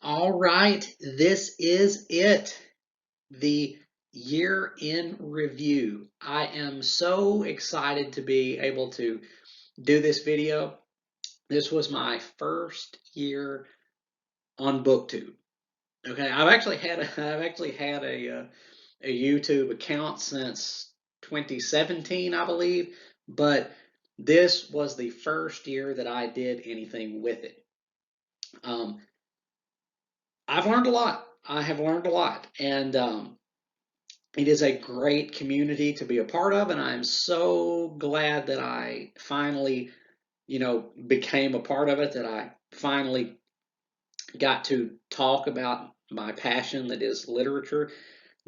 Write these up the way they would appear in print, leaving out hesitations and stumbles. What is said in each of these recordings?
All right, this is it. The year in review. I am so excited to be able to do this video. This was my first year on BookTube. Okay, I've actually had a YouTube account since 2017, I believe, but this was the first year that I did anything with it. Um, I've learned a lot. I have learned a lot, and it is a great community to be a part of, and I'm so glad that I finally, became a part of it, that I finally got to talk about my passion that is literature,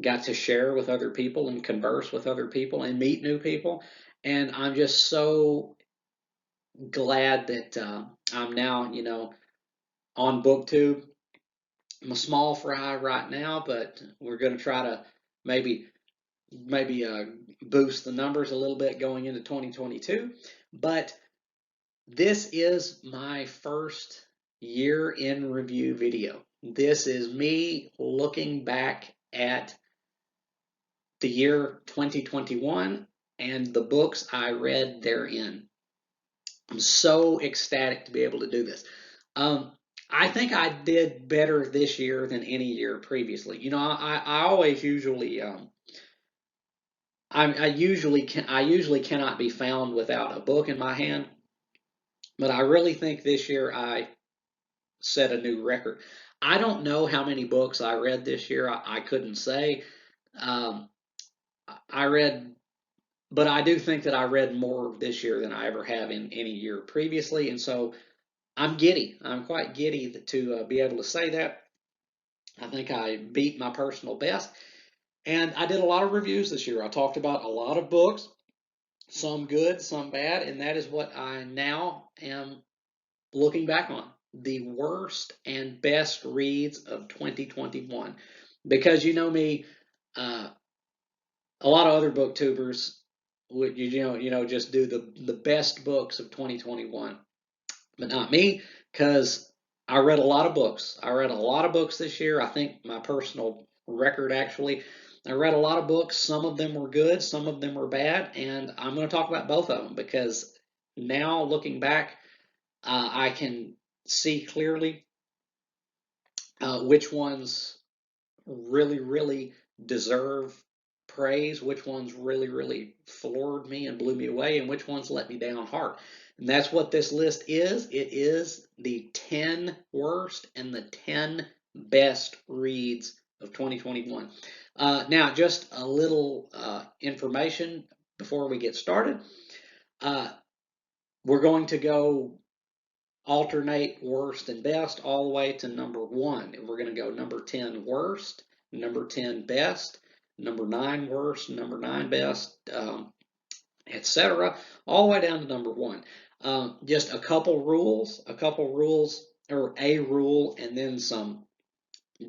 got to share with other people and converse with other people and meet new people. And I'm just so glad that I'm now, on BookTube. I'm a small fry right now, but we're going to try to maybe maybe boost the numbers a little bit going into 2022. But this is my first year in review video. This is me looking back at the year 2021 and the books I read therein. I'm so ecstatic to be able to do this. Um, I think I did better this year than any year previously. I always usually I usually cannot be found without a book in my hand, but I really think this year I set a new record. I don't know how many books I read this year. I couldn't say. Um, I read, but I do think that I read more this year than I ever have in any year previously, and so I'm giddy. I'm quite giddy to be able to say that. I think I beat my personal best, and I did a lot of reviews this year. I talked about a lot of books, some good, some bad, and that is what I now am looking back on. The worst and best reads of 2021. Because you know me, uh, a lot of other booktubers would just do the best books of 2021, but not me, because I read a lot of books. I read a lot of books this year. I think my personal record actually. I read a lot of books. Some of them were good, some of them were bad, and I'm going to talk about both of them because now looking back, I can see clearly which ones really, really deserve praise, which ones really, really floored me and blew me away, and which ones let me down hard. And that's what this list is. It is the 10 worst and the 10 best reads of 2021. Now, just a little information before we get started. Uh, we're going to go alternate worst and best all the way to number 1. And we're going to go number 10 worst, number 10 best, number 9 worst, number 9 best, etc., all the way down to number 1. Just a couple rules, or a rule, and then some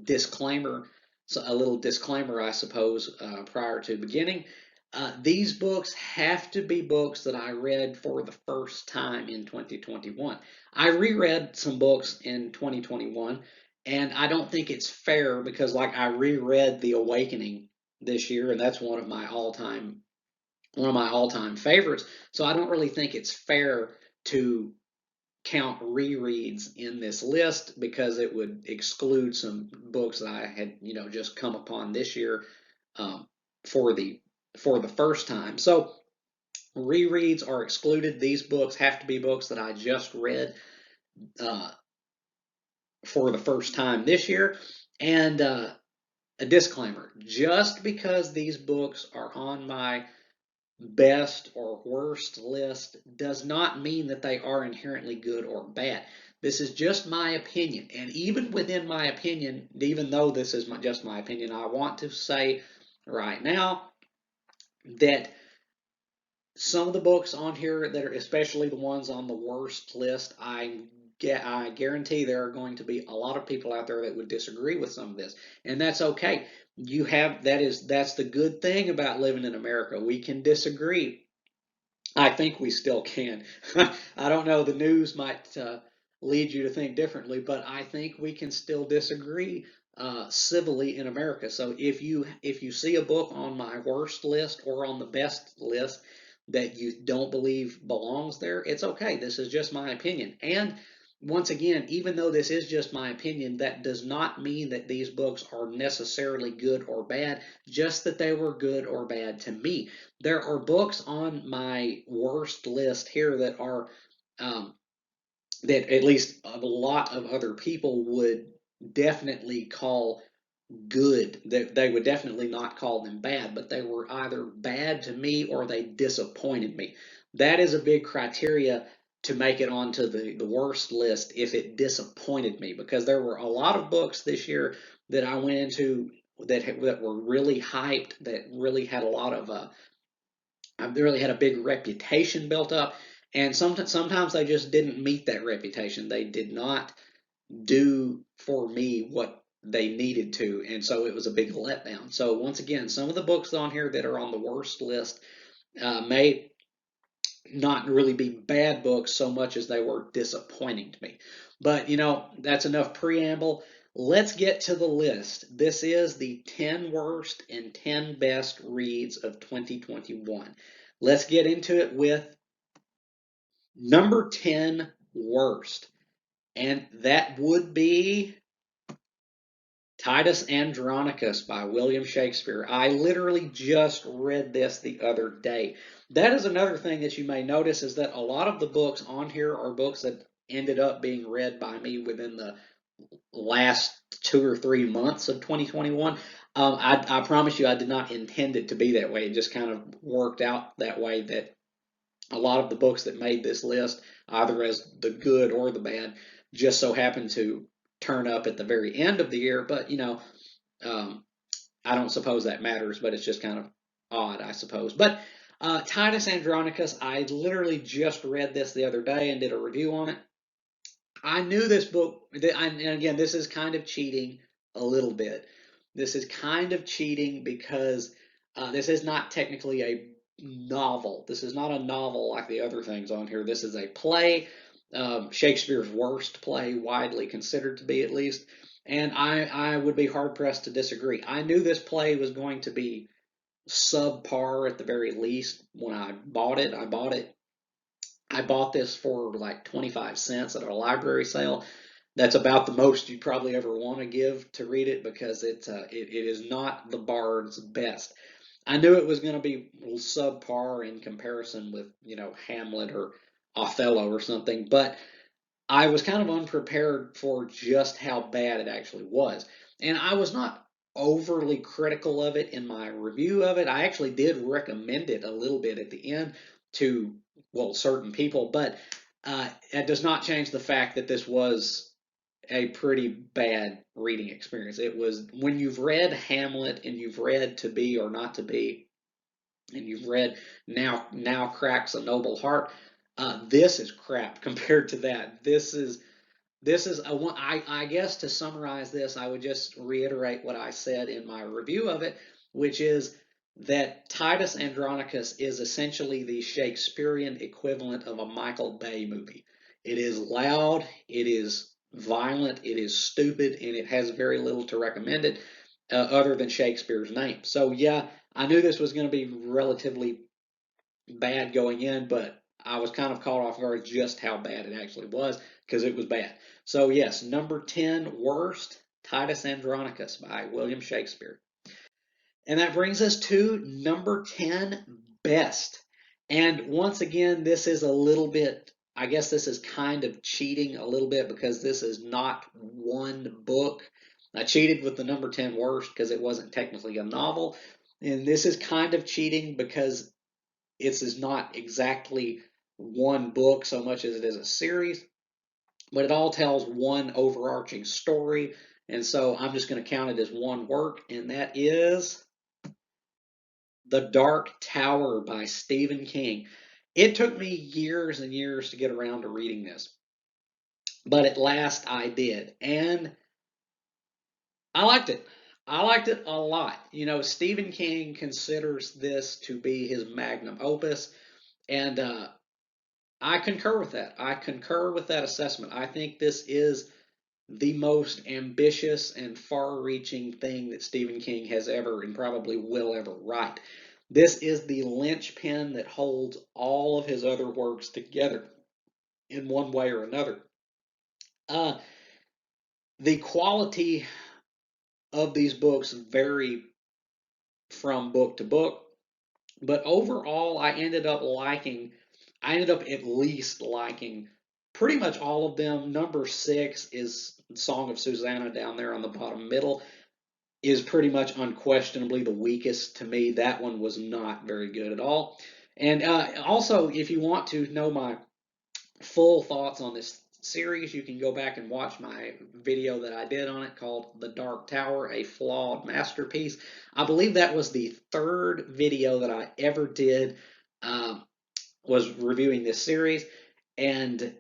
disclaimer, so a little disclaimer, I suppose, prior to beginning. These books have to be books that I read for the first time in 2021. I reread some books in 2021, and I don't think it's fair because, like, I reread The Awakening this year, and that's one of my all-time favorites. So I don't really think it's fair to count rereads in this list because it would exclude some books that I had, just come upon this year um, for the first time. So rereads are excluded. These books have to be books that I just read uh, for the first time this year. And a disclaimer: just because these books are on my best or worst list does not mean that they are inherently good or bad. This is just my opinion. And even within my opinion, even though this is just my opinion, I want to say right now that some of the books on here that are, especially the ones on the worst list, I guarantee there are going to be a lot of people out there that would disagree with some of this, and that's okay. That's the good thing about living in America. We can disagree. I think we still can. I don't know. The news lead you to think differently, but I think we can still disagree civilly in America. So if you see a book on my worst list or on the best list that you don't believe belongs there, it's okay. This is just my opinion. And once again, even though this is just my opinion, that does not mean that these books are necessarily good or bad, just that they were good or bad to me. There are books on my worst list here that are um, that at least a lot of other people would definitely call good. They would definitely not call them bad, but they were either bad to me or they disappointed me. That is a big criteria to make it onto the worst list if it disappointed me, because there were a lot of books this year that I went into that were really hyped, that really had a lot of they really had a big reputation built up, and sometimes they just didn't meet that reputation. They did not do for me what they needed to, and so it was a big letdown. So once again, some of the books on here that are on the worst list may not really be bad books so much as they were disappointing to me. But that's enough preamble. Let's get to the list. This is the 10 worst and 10 best reads of 2021. Let's get into it with number 10 worst. And that would be Titus Andronicus by William Shakespeare. I literally just read this the other day. That is another thing that you may notice, is that a lot of the books on here are books that ended up being read by me within the last 2 or 3 months of 2021. I promise you, I did not intend it to be that way. It just kind of worked out that way, that a lot of the books that made this list, either as the good or the bad, just so happened to turn up at the very end of the year. But um, I don't suppose that matters, but it's just kind of odd, I suppose. But Titus Andronicus, I literally just read this the other day and did a review on it. I knew this book, and again, this is kind of cheating a little bit. This is kind of cheating because this is not technically a novel. This is not a novel like the other things on here. This is a play, Shakespeare's worst play, widely considered to be, at least. And I would be hard pressed to disagree. I knew this play was going to be subpar at the very least when I bought it. I bought this for like 25 cents at a library sale. That's about the most you'd probably ever want to give to read it, because it is not the Bard's best. I knew it was going to be subpar in comparison with Hamlet or Othello or something, but I was kind of unprepared for just how bad it actually was. And I was not overly critical of it in my review of it. I actually did recommend it a little bit at the end to, well, certain people, but it does not change the fact that this was a pretty bad reading experience. It was, when you've read Hamlet and you've read To Be or Not to Be, and you've read Now Cracks a Noble Heart, this is crap compared to that. This is a one. I guess to summarize this, I would just reiterate what I said in my review of it, which is that Titus Andronicus is essentially the Shakespearean equivalent of a Michael Bay movie. It is loud, it is violent, it is stupid, and it has very little to recommend it other than Shakespeare's name. So yeah, I knew this was going to be relatively bad going in, but I was kind of caught off guard just how bad it actually was, because it was bad. So yes, number 10 worst, Titus Andronicus by William Shakespeare. And that brings us to number 10 best. And once again, this is a little bit, I guess this is kind of cheating a little bit, because this is not one book. I cheated with the number 10 worst because it wasn't technically a novel. And this is kind of cheating because it's not exactly one book so much as it is a series, but it all tells one overarching story. And so I'm just going to count it as one work, and that is The Dark Tower by Stephen King. It took me years and years to get around to reading this, but at last I did. And I liked it. I liked it a lot. Stephen King considers this to be his magnum opus. And I concur with that. I concur with that assessment. I think this is the most ambitious and far-reaching thing that Stephen King has ever and probably will ever write. This is the linchpin that holds all of his other works together in one way or another. Uh, the quality of these books vary from book to book, but overall, I ended up at least liking pretty much all of them. Number 6 is Song of Susanna down there on the bottom middle, is pretty much unquestionably the weakest to me. That one was not very good at all. And also, if you want to know my full thoughts on this series, you can go back and watch my video that I did on it called The Dark Tower, a Flawed Masterpiece. I believe that was the third video that I ever did, um, was reviewing this series. And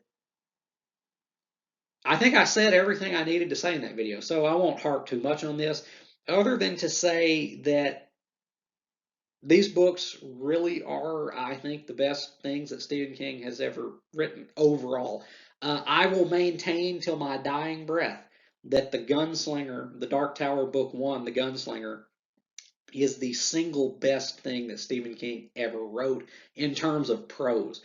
I think I said everything I needed to say in that video, so I won't harp too much on this, other than to say that these books really are, I think, the best things that Stephen King has ever written overall. I will maintain till my dying breath that The Gunslinger, The Dark Tower Book 1, The Gunslinger, is the single best thing that Stephen King ever wrote in terms of prose.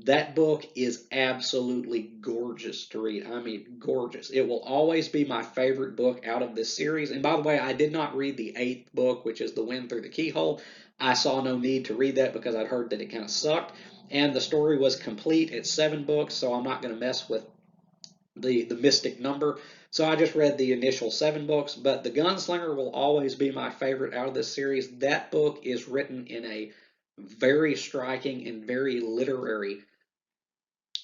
That book is absolutely gorgeous to read. I mean, gorgeous. It will always be my favorite book out of this series. And by the way, I did not read the 8th book, which is The Wind Through the Keyhole. I saw no need to read that because I'd heard that it kind of sucked. And the story was complete. It's 7 books, so I'm not going to mess with the mystic number. So I just read the initial 7 books, but The Gunslinger will always be my favorite out of this series. That book is written in a very striking and very literary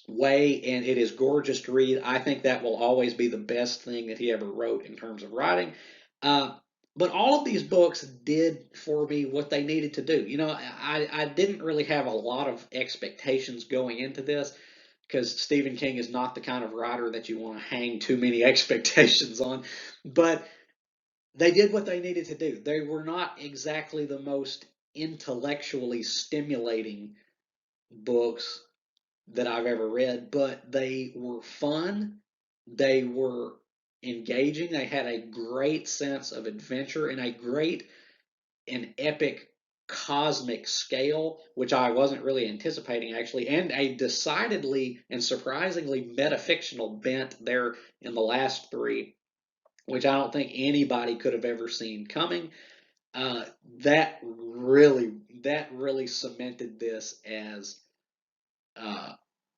way, and it is gorgeous to read. I think that will always be the best thing that he ever wrote in terms of writing. Uh, but all of these books did for me what they needed to do. You know, I didn't really have a lot of expectations going into this because Stephen King is not the kind of writer that you want to hang too many expectations on. But they did what they needed to do. They were not exactly the most intellectually stimulating books that I've ever read, but they were fun. They were engaging. They had a great sense of adventure and a great and epic cosmic scale, which I wasn't really anticipating actually, and a decidedly and surprisingly metafictional bent there in the last 3, which I don't think anybody could have ever seen coming. Uh, that really that really cemented this as uh,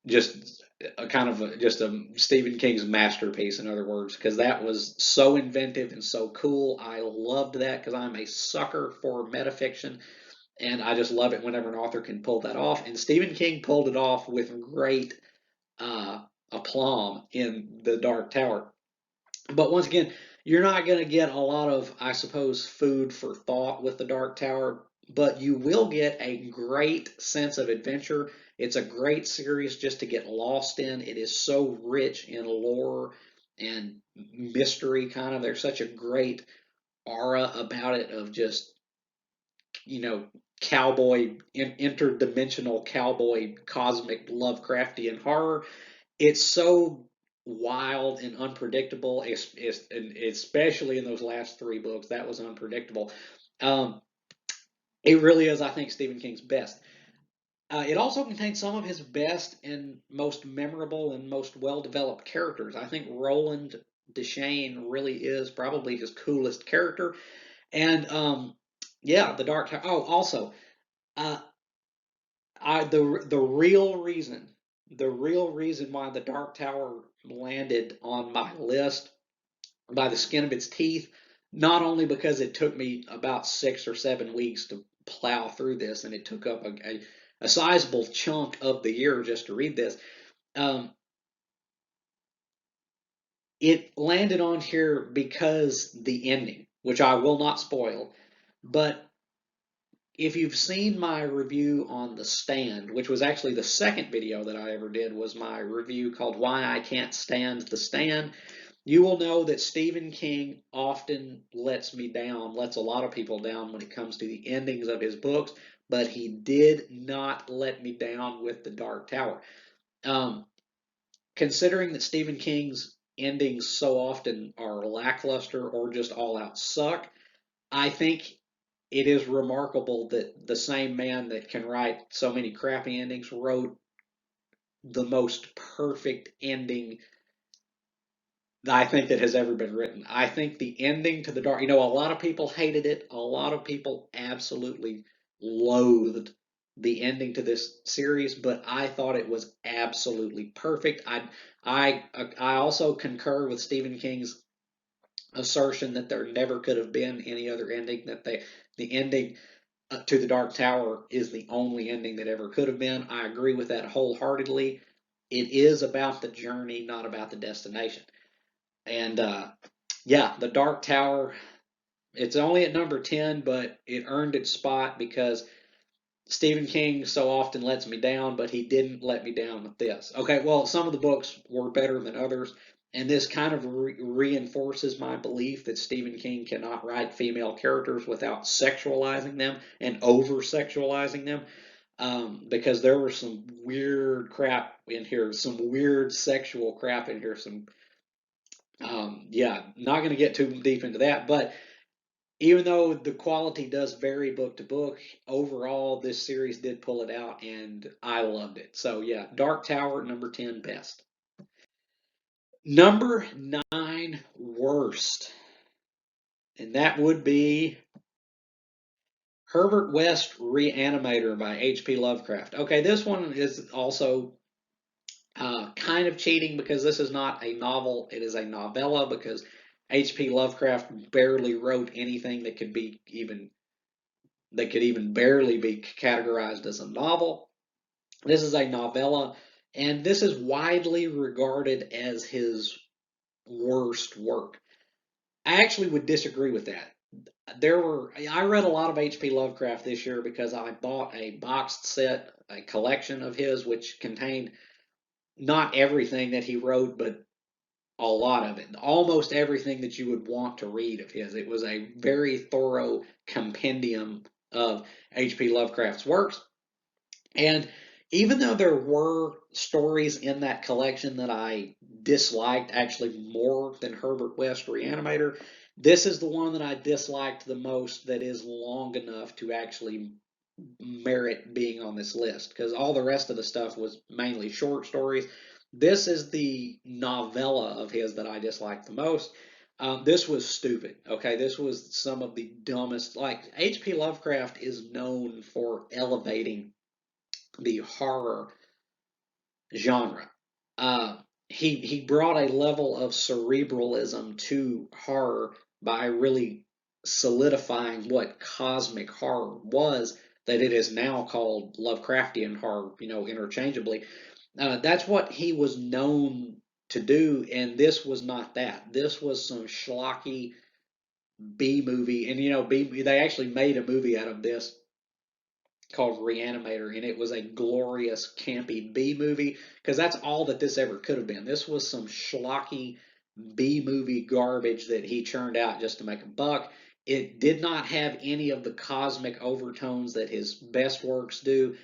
just a kind of just a Stephen King's masterpiece, in other words, because that was so inventive and so cool. I loved that because I'm a sucker for metafiction, and I just love it whenever an author can pull that off. And Stephen King pulled it off with great uh, aplomb in The Dark Tower. But once again, you're not going to get a lot of, I suppose, food for thought with The Dark Tower, but you will get a great sense of adventure. It's a great series just to get lost in. It is so rich in lore and mystery, kind of. There's such a great aura about it of just, you know, cowboy, interdimensional cowboy, cosmic Lovecraftian horror. It's so wild and unpredictable, especially in those last 3 books. That was unpredictable. Um, it really is, I think, Stephen King's best. It also contains some of his best and most memorable and most well-developed characters. I think Roland Deschain really is probably his coolest character. And yeah, the Dark Tower. Oh, also, uh, the real reason why the Dark Tower landed on my list by the skin of its teeth, not only because it took me about 6 or 7 weeks to plow through this, and it took up a sizable chunk of the year just to read this. Um, it landed on here because the ending, which I will not spoil, but if you've seen my review on The Stand, which was actually the second video that I ever did, was my review called Why I Can't Stand The Stand, you will know that Stephen King often lets me down, lets a lot of people down when it comes to the endings of his books, but he did not let me down with The Dark Tower. Um, Considering that Stephen King's endings so often are lackluster or just all out suck, I think it is remarkable that the same man that can write so many crappy endings wrote the most perfect ending I think that has ever been written. I think the ending to the dark, a lot of people hated it. A lot of people absolutely loathed the ending to this series, but I thought it was absolutely perfect. I also concur with Stephen King's assertion that there never could have been any other ending. The ending to the Dark Tower is the only ending that ever could have been. I agree with that wholeheartedly. It is about the journey, not about the destination. And yeah, the Dark Tower, it's only at number 10, but it earned its spot because Stephen King so often lets me down, but he didn't let me down with this. Okay, well, some of the books were better than others, and this kind of reinforces my belief that Stephen King cannot write female characters without sexualizing them and over sexualizing them. Because there was some weird crap in here, some weird sexual crap in here, yeah, not going to get too deep into that, but even though the quality does vary book to book, overall this series did pull it out, and I loved it. So yeah, Dark Tower number 10 best. Number 9 worst, and that would be Herbert West-Reanimator by H.P. Lovecraft. Okay, this one is also kind of cheating because this is not a novel, it is a novella because H.P. Lovecraft barely wrote anything that could even barely be categorized as a novel. This is a novella, and this is widely regarded as his worst work. I actually would disagree with that. I read a lot of H.P. Lovecraft this year because I bought a boxed set, a collection of his, which contained not everything that he wrote, but a lot of it, almost everything that you would want to read of his. It was a very thorough compendium of H.P. Lovecraft's works. And even though there were stories in that collection that I disliked actually more than Herbert West Reanimator, this is the one that I disliked the most that is long enough to actually merit being on this list because all the rest of the stuff was mainly short stories. This is the novella of his that I disliked the most. This was stupid. Okay, this was some of the dumbest. Like H.P. Lovecraft is known for elevating the horror genre. Uh, he brought a level of cerebralism to horror by really solidifying what cosmic horror was that it is now called Lovecraftian horror, interchangeably. That's what he was known to do, and this was not that. This was some schlocky B movie, and they actually made a movie out of this called Reanimator, and it was a glorious campy B movie because that's all that this ever could have been. This was some schlocky B movie garbage that he churned out just to make a buck. It did not have any of the cosmic overtones that his best works do.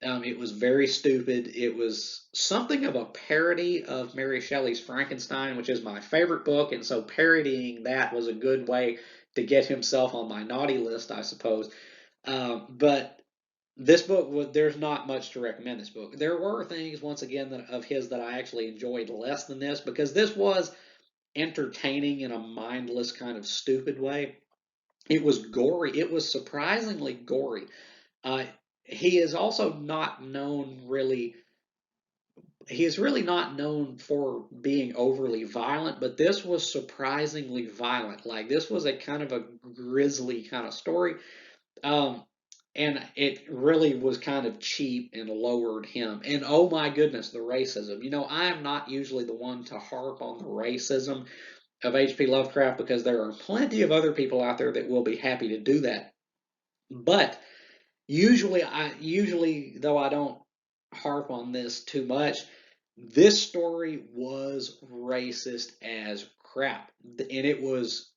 It was very stupid. It was something of a parody of Mary Shelley's Frankenstein, which is my favorite book, and so parodying that was a good way to get himself on my naughty list, I suppose. But this book there's not much to recommend this book. There were things once again of his that I actually enjoyed less than this because this was entertaining in a mindless kind of stupid way. It was gory. It was surprisingly gory. Uh, he is also not known really. He is really not known for being overly violent, but this was surprisingly violent. Like this was a kind of a grisly kind of story. Um, and it really was kind of cheap and lowered him. And oh my goodness, the racism. I am not usually the one to harp on the racism of H.P. Lovecraft because there are plenty of other people out there that will be happy to do that. But usually though I don't harp on this too much, this story was racist as crap. And it was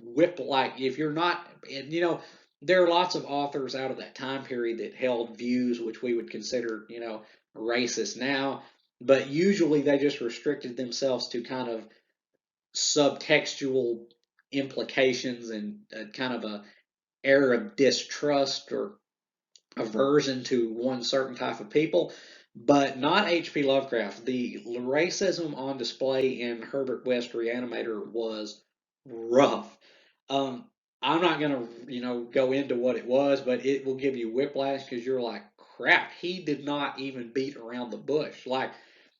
whip like if you're not and there are lots of authors out of that time period that held views which we would consider racist now, but usually they just restricted themselves to kind of subtextual implications and kind of a air of distrust or aversion to one certain type of people, but not H.P. Lovecraft. The racism on display in Herbert West-Reanimator was rough. Um, I'm not gonna, go into what it was, but it will give you whiplash because you're like, crap, he did not even beat around the bush. Like,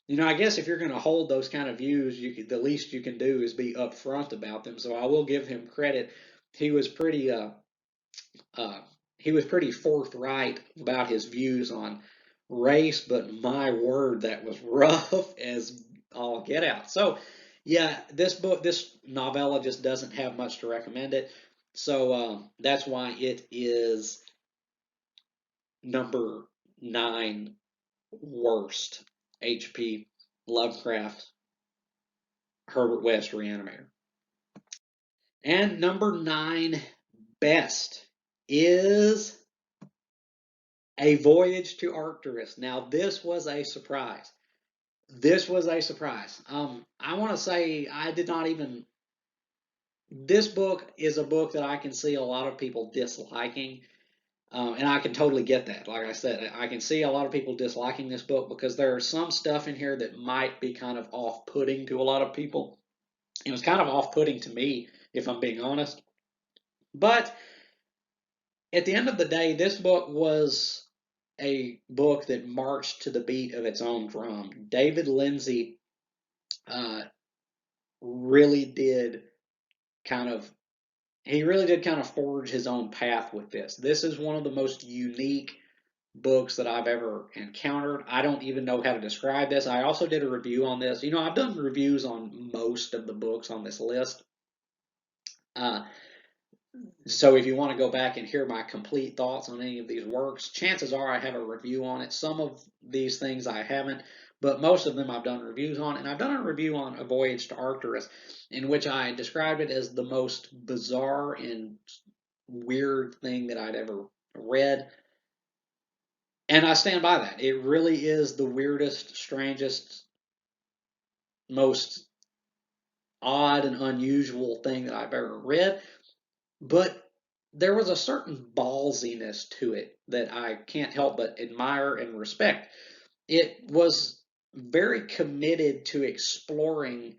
I guess if you're going to hold those kind of views, the least you can do is be upfront about them. So I will give him credit. He was pretty, uh, he was pretty forthright about his views on race, but my word, that was rough as all get out. So, yeah, this novella just doesn't have much to recommend it. So that's why it is number 9 worst H.P. Lovecraft Herbert West Reanimator. And number 9 best is A Voyage to Arcturus. Now, this was a surprise. This was a surprise. I want to say I did not even. This book is a book that I can see a lot of people disliking, and I can totally get that. Like I said, I can see a lot of people disliking this book because there is some stuff in here that might be kind of off-putting to a lot of people. It was kind of off-putting to me, if I'm being honest. But at the end of the day, this book was a book that marched to the beat of its own drum. David Lindsay uh, really did kind of he really did kind of forge his own path with this. This is one of the most unique books that I've ever encountered. I don't even know how to describe this. I also did a review on this. I've done reviews on most of the books on this list. Uh, So if you want to go back and hear my complete thoughts on any of these works, chances are I have a review on it. Some of these things I haven't, but most of them I've done reviews on. And I've done a review on A Voyage to Arcturus, in which I described it as the most bizarre and weird thing that I'd ever read. And I stand by that. It really is the weirdest, strangest, most odd and unusual thing that I've ever read. But there was a certain ballsiness to it that I can't help but admire and respect. It was very committed to exploring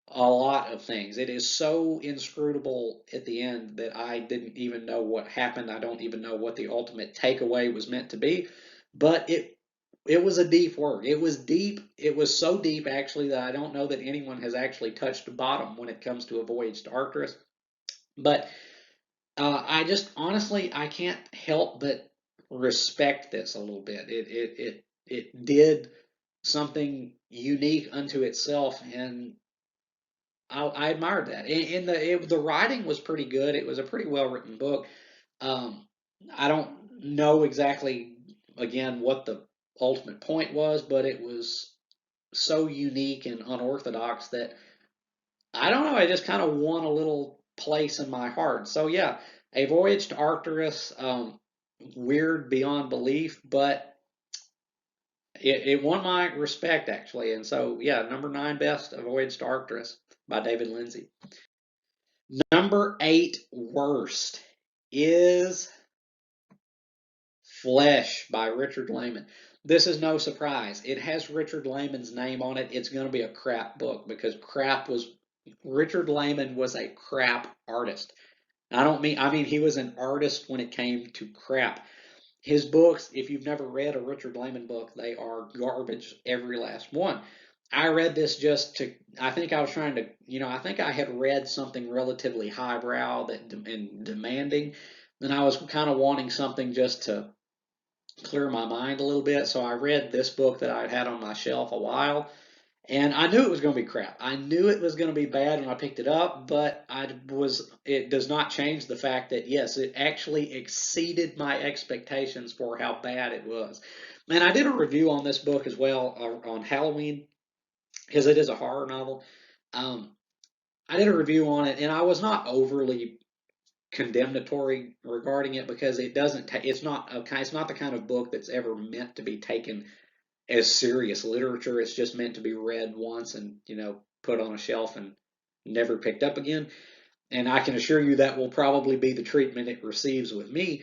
a lot of things. It is so inscrutable at the end that I didn't even know what happened. I don't even know what the ultimate takeaway was meant to be. But it was a deep work. It was deep. It was so deep actually that I don't know that anyone has actually touched the bottom when it comes to A Voyage to Arcturus. But I just honestly I can't help but respect this a little bit. It did something unique unto itself, and I admired that. And the writing was pretty good. It was a pretty well written book. Um, I don't know exactly again what the ultimate point was, but it was so unique and unorthodox that I don't know. I just kind of won a little place in my heart. So yeah, A Voyage to Arcturus, weird beyond belief, but it won my respect actually. And so yeah, number 9 best, A Voyage to Arcturus by David Lindsay. Number 8 worst is Flesh by Richard Lehman. This is no surprise. It has Richard Lehman's name on it. It's going to be a crap book because Richard Lehman was a crap artist. I mean he was an artist when it came to crap. His books, if you've never read a Richard Lehman book, they are garbage, every last one. I read this just to, I think I was trying to, I think I had read something relatively highbrow and demanding, and I was kind of wanting something just to clear my mind a little bit. So I read this book that I'd had on my shelf a while, and I knew it was going to be crap. I knew it was going to be bad when I picked it up, but it does not change the fact that yes, it actually exceeded my expectations for how bad it was. And I did a review on this book as well on Halloween because it is a horror novel. Um, I did a review on it, and I was not overly condemnatory regarding it because it's not the kind of book that's ever meant to be taken as serious literature. It's just meant to be read once and, put on a shelf and never picked up again. And I can assure you that will probably be the treatment it receives with me.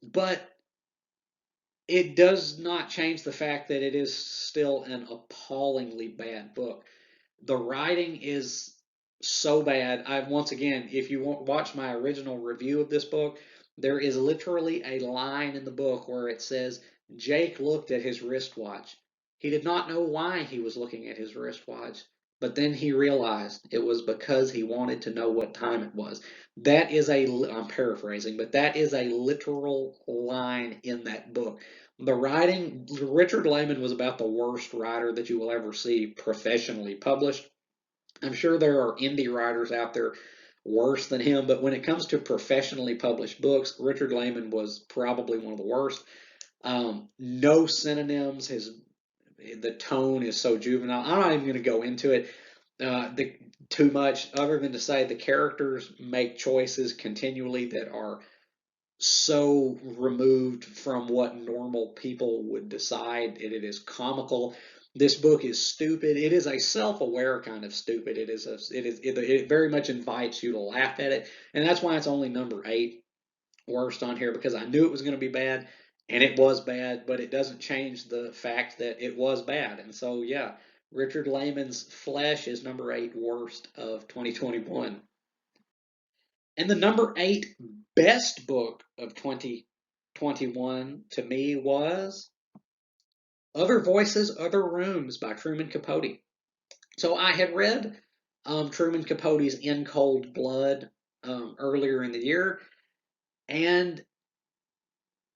But it does not change the fact that it is still an appallingly bad book. The writing is so bad. Once again, if you watch my original review of this book, there is literally a line in the book where it says Jake looked at his wristwatch. He did not know why he was looking at his wristwatch, but then he realized it was because he wanted to know what time it was. That is I'm paraphrasing, but that is a literal line in that book. The writing, Richard Lehman was about the worst writer that you will ever see professionally published. I'm sure there are indie writers out there worse than him, but when it comes to professionally published books, Richard Lehman was probably one of the worst. No synonyms. The tone is so juvenile. I'm not even going to go into it too much, other than to say the characters make choices continually that are so removed from what normal people would decide. It is comical. This book is stupid. It is a self-aware kind of stupid. It very much invites you to laugh at it, and that's why it's only number 8 worst on here, because I knew it was going to be bad, and it was bad. But it doesn't change the fact that it was bad. And so, yeah, Richard Lehman's Flesh is number 8 worst of 2021. And the number 8 best book of 2021 to me was Other Voices, Other Rooms by Truman Capote. So I had read Truman Capote's In Cold Blood earlier in the year, and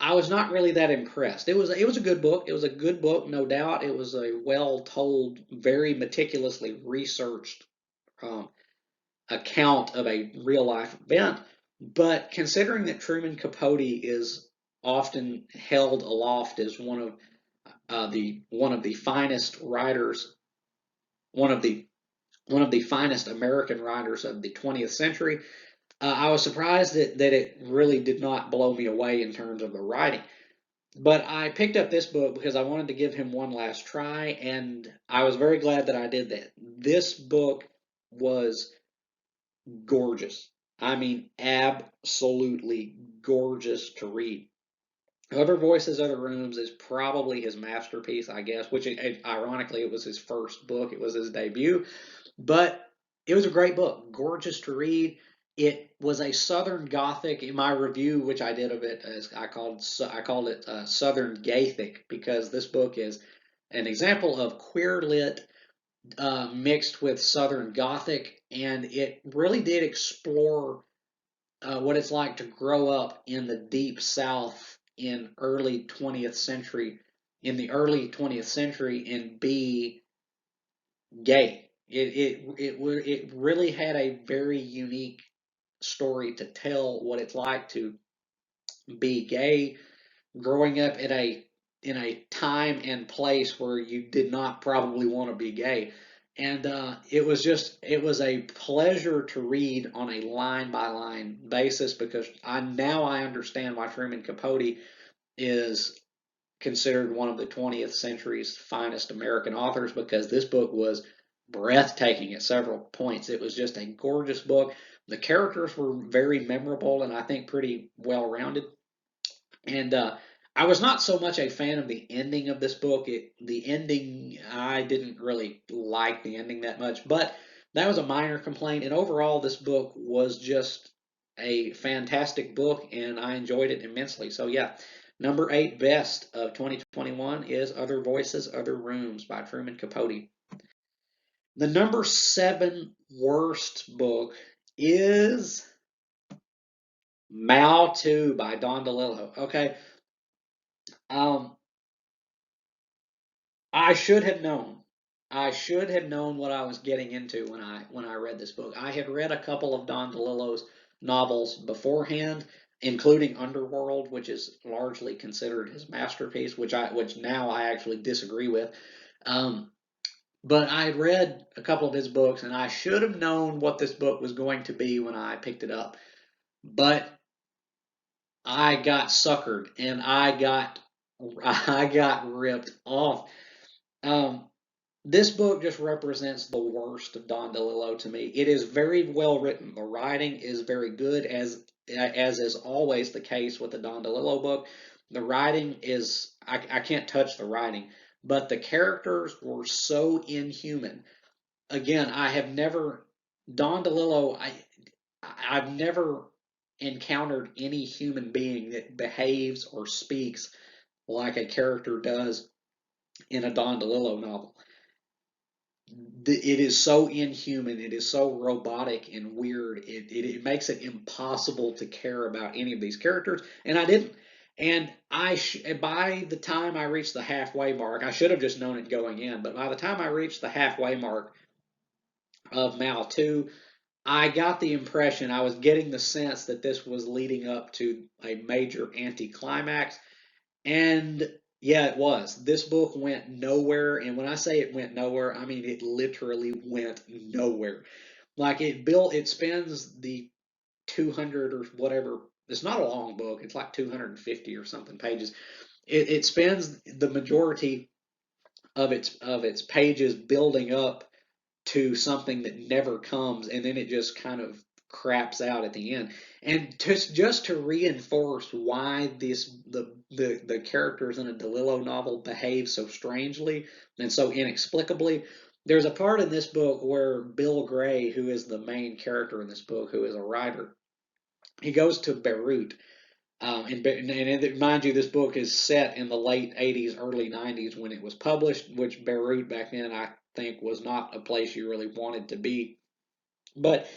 I was not really that impressed. It was a good book. It was a good book, no doubt. It was a well told, very meticulously researched um, account of a real life event. But considering that Truman Capote is often held aloft as one of the finest writers, one of the one of the finest American writers of the 20th century, I was surprised that it really did not blow me away in terms of the writing. But I picked up this book because I wanted to give him one last try, and I was very glad that I did that. This book was gorgeous. I mean, absolutely gorgeous to read. Other Voices, Other Rooms is probably his masterpiece, I guess, which ironically it was his first book. It was his debut. But it was a great book, gorgeous to read. It was a Southern Gothic. In my review, which I did of it, as I called it Southern Gothic, because this book is an example of queer lit mixed with Southern Gothic, and it really did explore what it's like to grow up in the deep South in the early 20th century, and be gay. It really had a very unique story to tell what it's like to be gay, growing up in a time and place where you did not probably want to be gay. And it was a pleasure to read on a line by line basis, because I understand why Truman Capote is considered one of the 20th century's finest American authors, because this book was breathtaking at several points. It was just a gorgeous book. The characters were very memorable and I think pretty well rounded. And I was not so much a fan of the ending of this book. The ending, I didn't really like the ending that much, but that was a minor complaint. And overall, this book was just a fantastic book, and I enjoyed it immensely. So, yeah, number 8 best of 2021 is Other Voices, Other Rooms by Truman Capote. The number 7 worst book is Mao II by Don DeLillo. Okay. Um, I should have known. I should have known what I was getting into when I read this book. I had read a couple of Don DeLillo's novels beforehand, including Underworld, which is largely considered his masterpiece, which now I actually disagree with. Um, but I had read a couple of his books, and I should have known what this book was going to be when I picked it up. But I got suckered, and I got ripped off. Um, this book just represents the worst of Don DeLillo to me. It is very well written. The writing is very good, as is always the case with the Don DeLillo book. The writing is I can't touch the writing, but the characters were so inhuman. Again, I have never Don DeLillo. I've never encountered any human being that behaves or speaks like a character does in a Don DeLillo novel. It is so inhuman, it is so robotic and weird. It makes it impossible to care about any of these characters, and I didn't. And by the time I reached the halfway mark, I should have just known it going in, but by the time I reached the halfway mark of Mao II, I got the impression, I was getting the sense that this was leading up to a major anticlimax. And yeah, it was. This book went nowhere. And when I say it went nowhere, I mean it literally went nowhere. Like it spends the 200 or whatever. It's not a long book. It's like 250 or something pages. It spends the majority of its pages building up to something that never comes, and then it just kind of craps out at the end. And just to reinforce why the characters in a DeLillo novel behave so strangely and so inexplicably, there's a part in this book where Bill Gray, who is the main character in this book, who is a writer, he goes to Beirut. And mind you, this book is set in the late 80s, early 90s when it was published, which Beirut back then I think was not a place you really wanted to be. But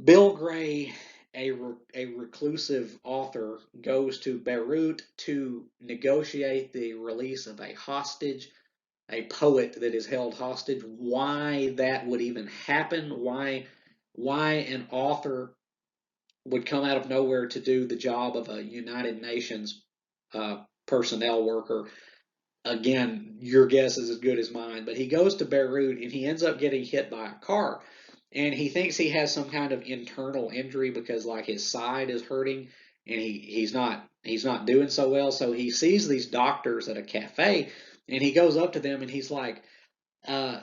Bill Gray, a reclusive author, goes to Beirut to negotiate the release of a hostage, a poet that is held hostage. Why that would even happen? Why an author would come out of nowhere to do the job of a United Nations personnel worker. Again, your guess is as good as mine. But he goes to Beirut and he ends up getting hit by a car. And he thinks he has some kind of internal injury because like his side is hurting and he's not doing so well. So he sees these doctors at a cafe and he goes up to them and he's like, uh,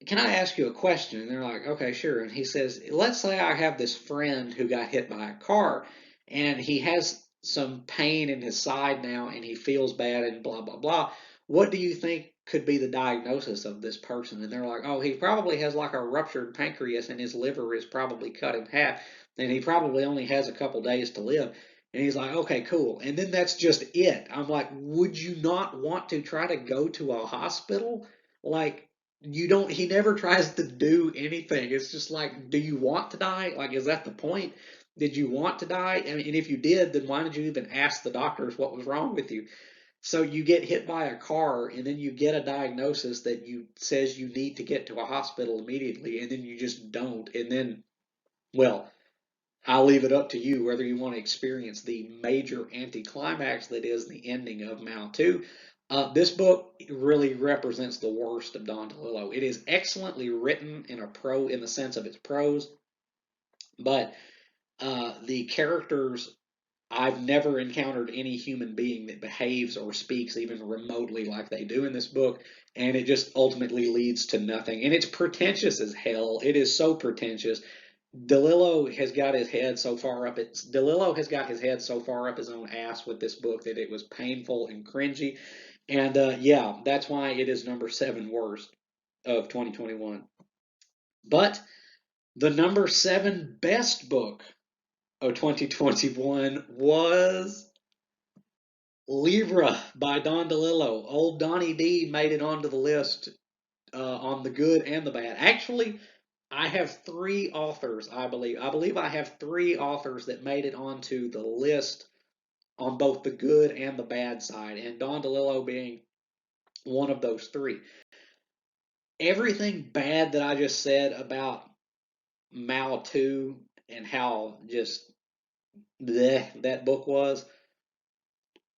can I ask you a question? And they're like, okay, sure. And he says, let's say I have this friend who got hit by a car and he has some pain in his side now and he feels bad and blah, blah, blah. What do you think could be the diagnosis of this person? And they're like, oh, he probably has like a ruptured pancreas and his liver is probably cut in half and he probably only has a couple days to live. And he's like, okay, cool. And then that's just it. I'm like, would you not want to try to go to a hospital? Like, you don't he never tries to do anything. It's just like, do you want to die? Like, is that the point? Did you want to die? I mean, and if you did, then why did you even ask the doctors what was wrong with you? So you get hit by a car and then you get a diagnosis that you says you need to get to a hospital immediately and then you just don't. And then, well, I'll leave it up to you whether you want to experience the major anticlimax that is the ending of Mao II. This book really represents the worst of Don DeLillo. It is excellently written in the sense of its prose, but the characters, I've never encountered any human being that behaves or speaks even remotely like they do in this book, and it just ultimately leads to nothing. And it's pretentious as hell. It is so pretentious. DeLillo has got his head so far up DeLillo has got his head so far up his own ass with this book that it was painful and cringy. And yeah, that's why it is number 7 worst of 2021. But the number 7 best book of 2021 was Libra by Don DeLillo. Old Donnie D made it onto the list on the good and the bad. Actually, I have 3 authors, I believe. I believe I have 3 authors that made it onto the list on both the good and the bad side, and Don DeLillo being one of those 3. Everything bad that I just said about Mao II and how just bleh that book was,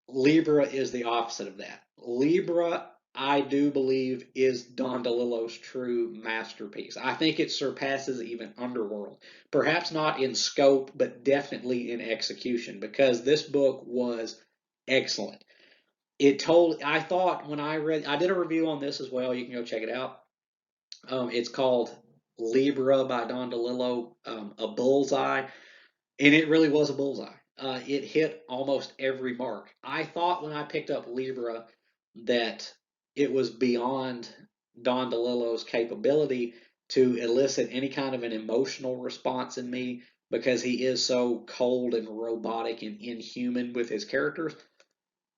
Libra is the opposite of that. Libra, I do believe, is Don DeLillo's true masterpiece. I think it surpasses even Underworld. Perhaps not in scope, but definitely in execution, because this book was excellent. I thought when I did a review on this as well. You can go check it out. It's called Libra by Don DeLillo, a bullseye, and it really was a bullseye. It hit almost every mark. I thought when I picked up Libra that it was beyond Don DeLillo's capability to elicit any kind of an emotional response in me because he is so cold and robotic and inhuman with his characters.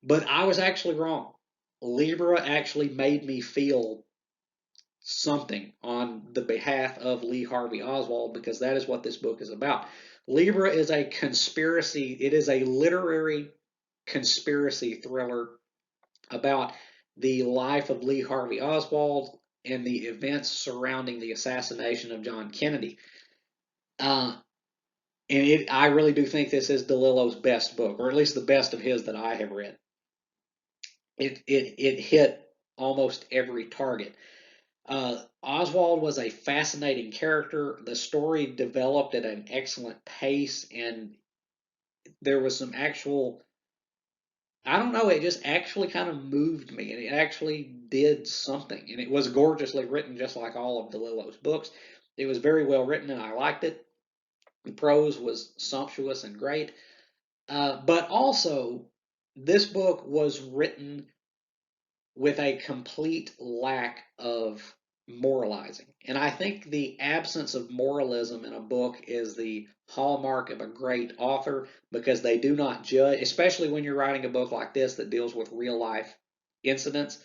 But I was actually wrong. Libra actually made me feel something on the behalf of Lee Harvey Oswald because that is what this book is about. Libra is a conspiracy, it is a literary conspiracy thriller about the life of Lee Harvey Oswald and the events surrounding the assassination of John Kennedy. Uh, I really do think this is DeLillo's best book, or at least the best of his that I have read. It hit almost every target. Oswald was a fascinating character. The story developed at an excellent pace, and there was some actual, I don't know, it just actually kind of moved me, and it actually did something. And it was gorgeously written, just like all of DeLillo's books. It was very well written, and I liked it. The prose was sumptuous and great. But also, this book was written with a complete lack of moralizing. And I think the absence of moralism in a book is the hallmark of a great author because they do not judge, especially when you're writing a book like this that deals with real life incidents.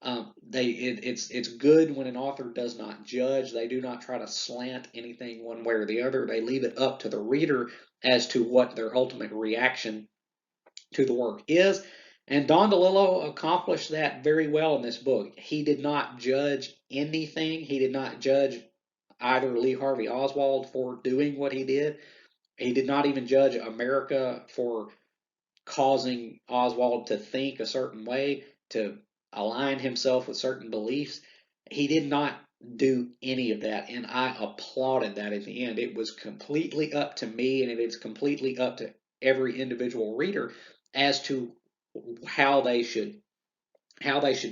It's good when an author does not judge. They do not try to slant anything one way or the other. They leave it up to the reader as to what their ultimate reaction to the work is. And Don DeLillo accomplished that very well in this book. He did not judge anything. He did not judge either Lee Harvey Oswald for doing what he did. He did not even judge America for causing Oswald to think a certain way, to align himself with certain beliefs. He did not do any of that, and I applauded that at the end. It was completely up to me, and it is completely up to every individual reader as to how they should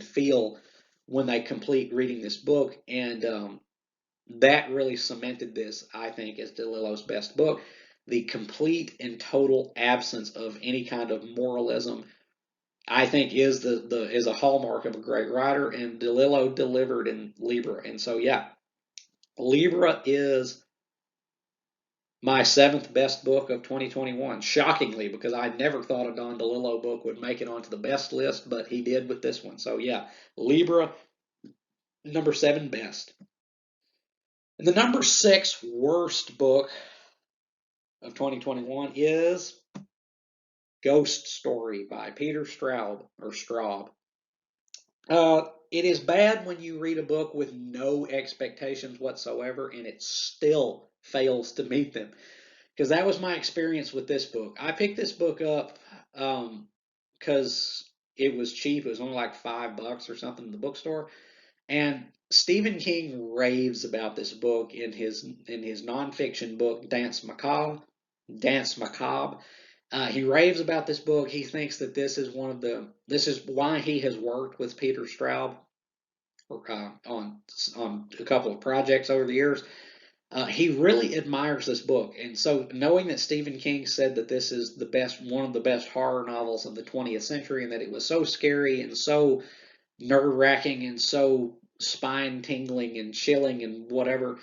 feel when they complete reading this book, and that really cemented this, I think, as DeLillo's best book. The complete and total absence of any kind of moralism, I think, is is a hallmark of a great writer, and DeLillo delivered in Libra. And so, yeah, Libra is my seventh best book of 2021. Shockingly, because I never thought a Don DeLillo book would make it onto the best list, but he did with this one. So, yeah, Libra, number seven best. And the number six worst book of 2021 is Ghost Story by Peter Straub. It is bad when you read a book with no expectations whatsoever and it still fails to meet them. Because that was my experience with this book. I picked this book up because it was cheap. It was only like $5 or something in the bookstore. And Stephen King raves about this book in his nonfiction book Dance Macabre. Dance Macabre. He raves about this book. He thinks that this is why he has worked with Peter Straub on a couple of projects over the years. He really admires this book, and so knowing that Stephen King said that this is one of the best horror novels of the 20th century, and that it was so scary and so nerve-wracking and so spine-tingling and chilling and whatever,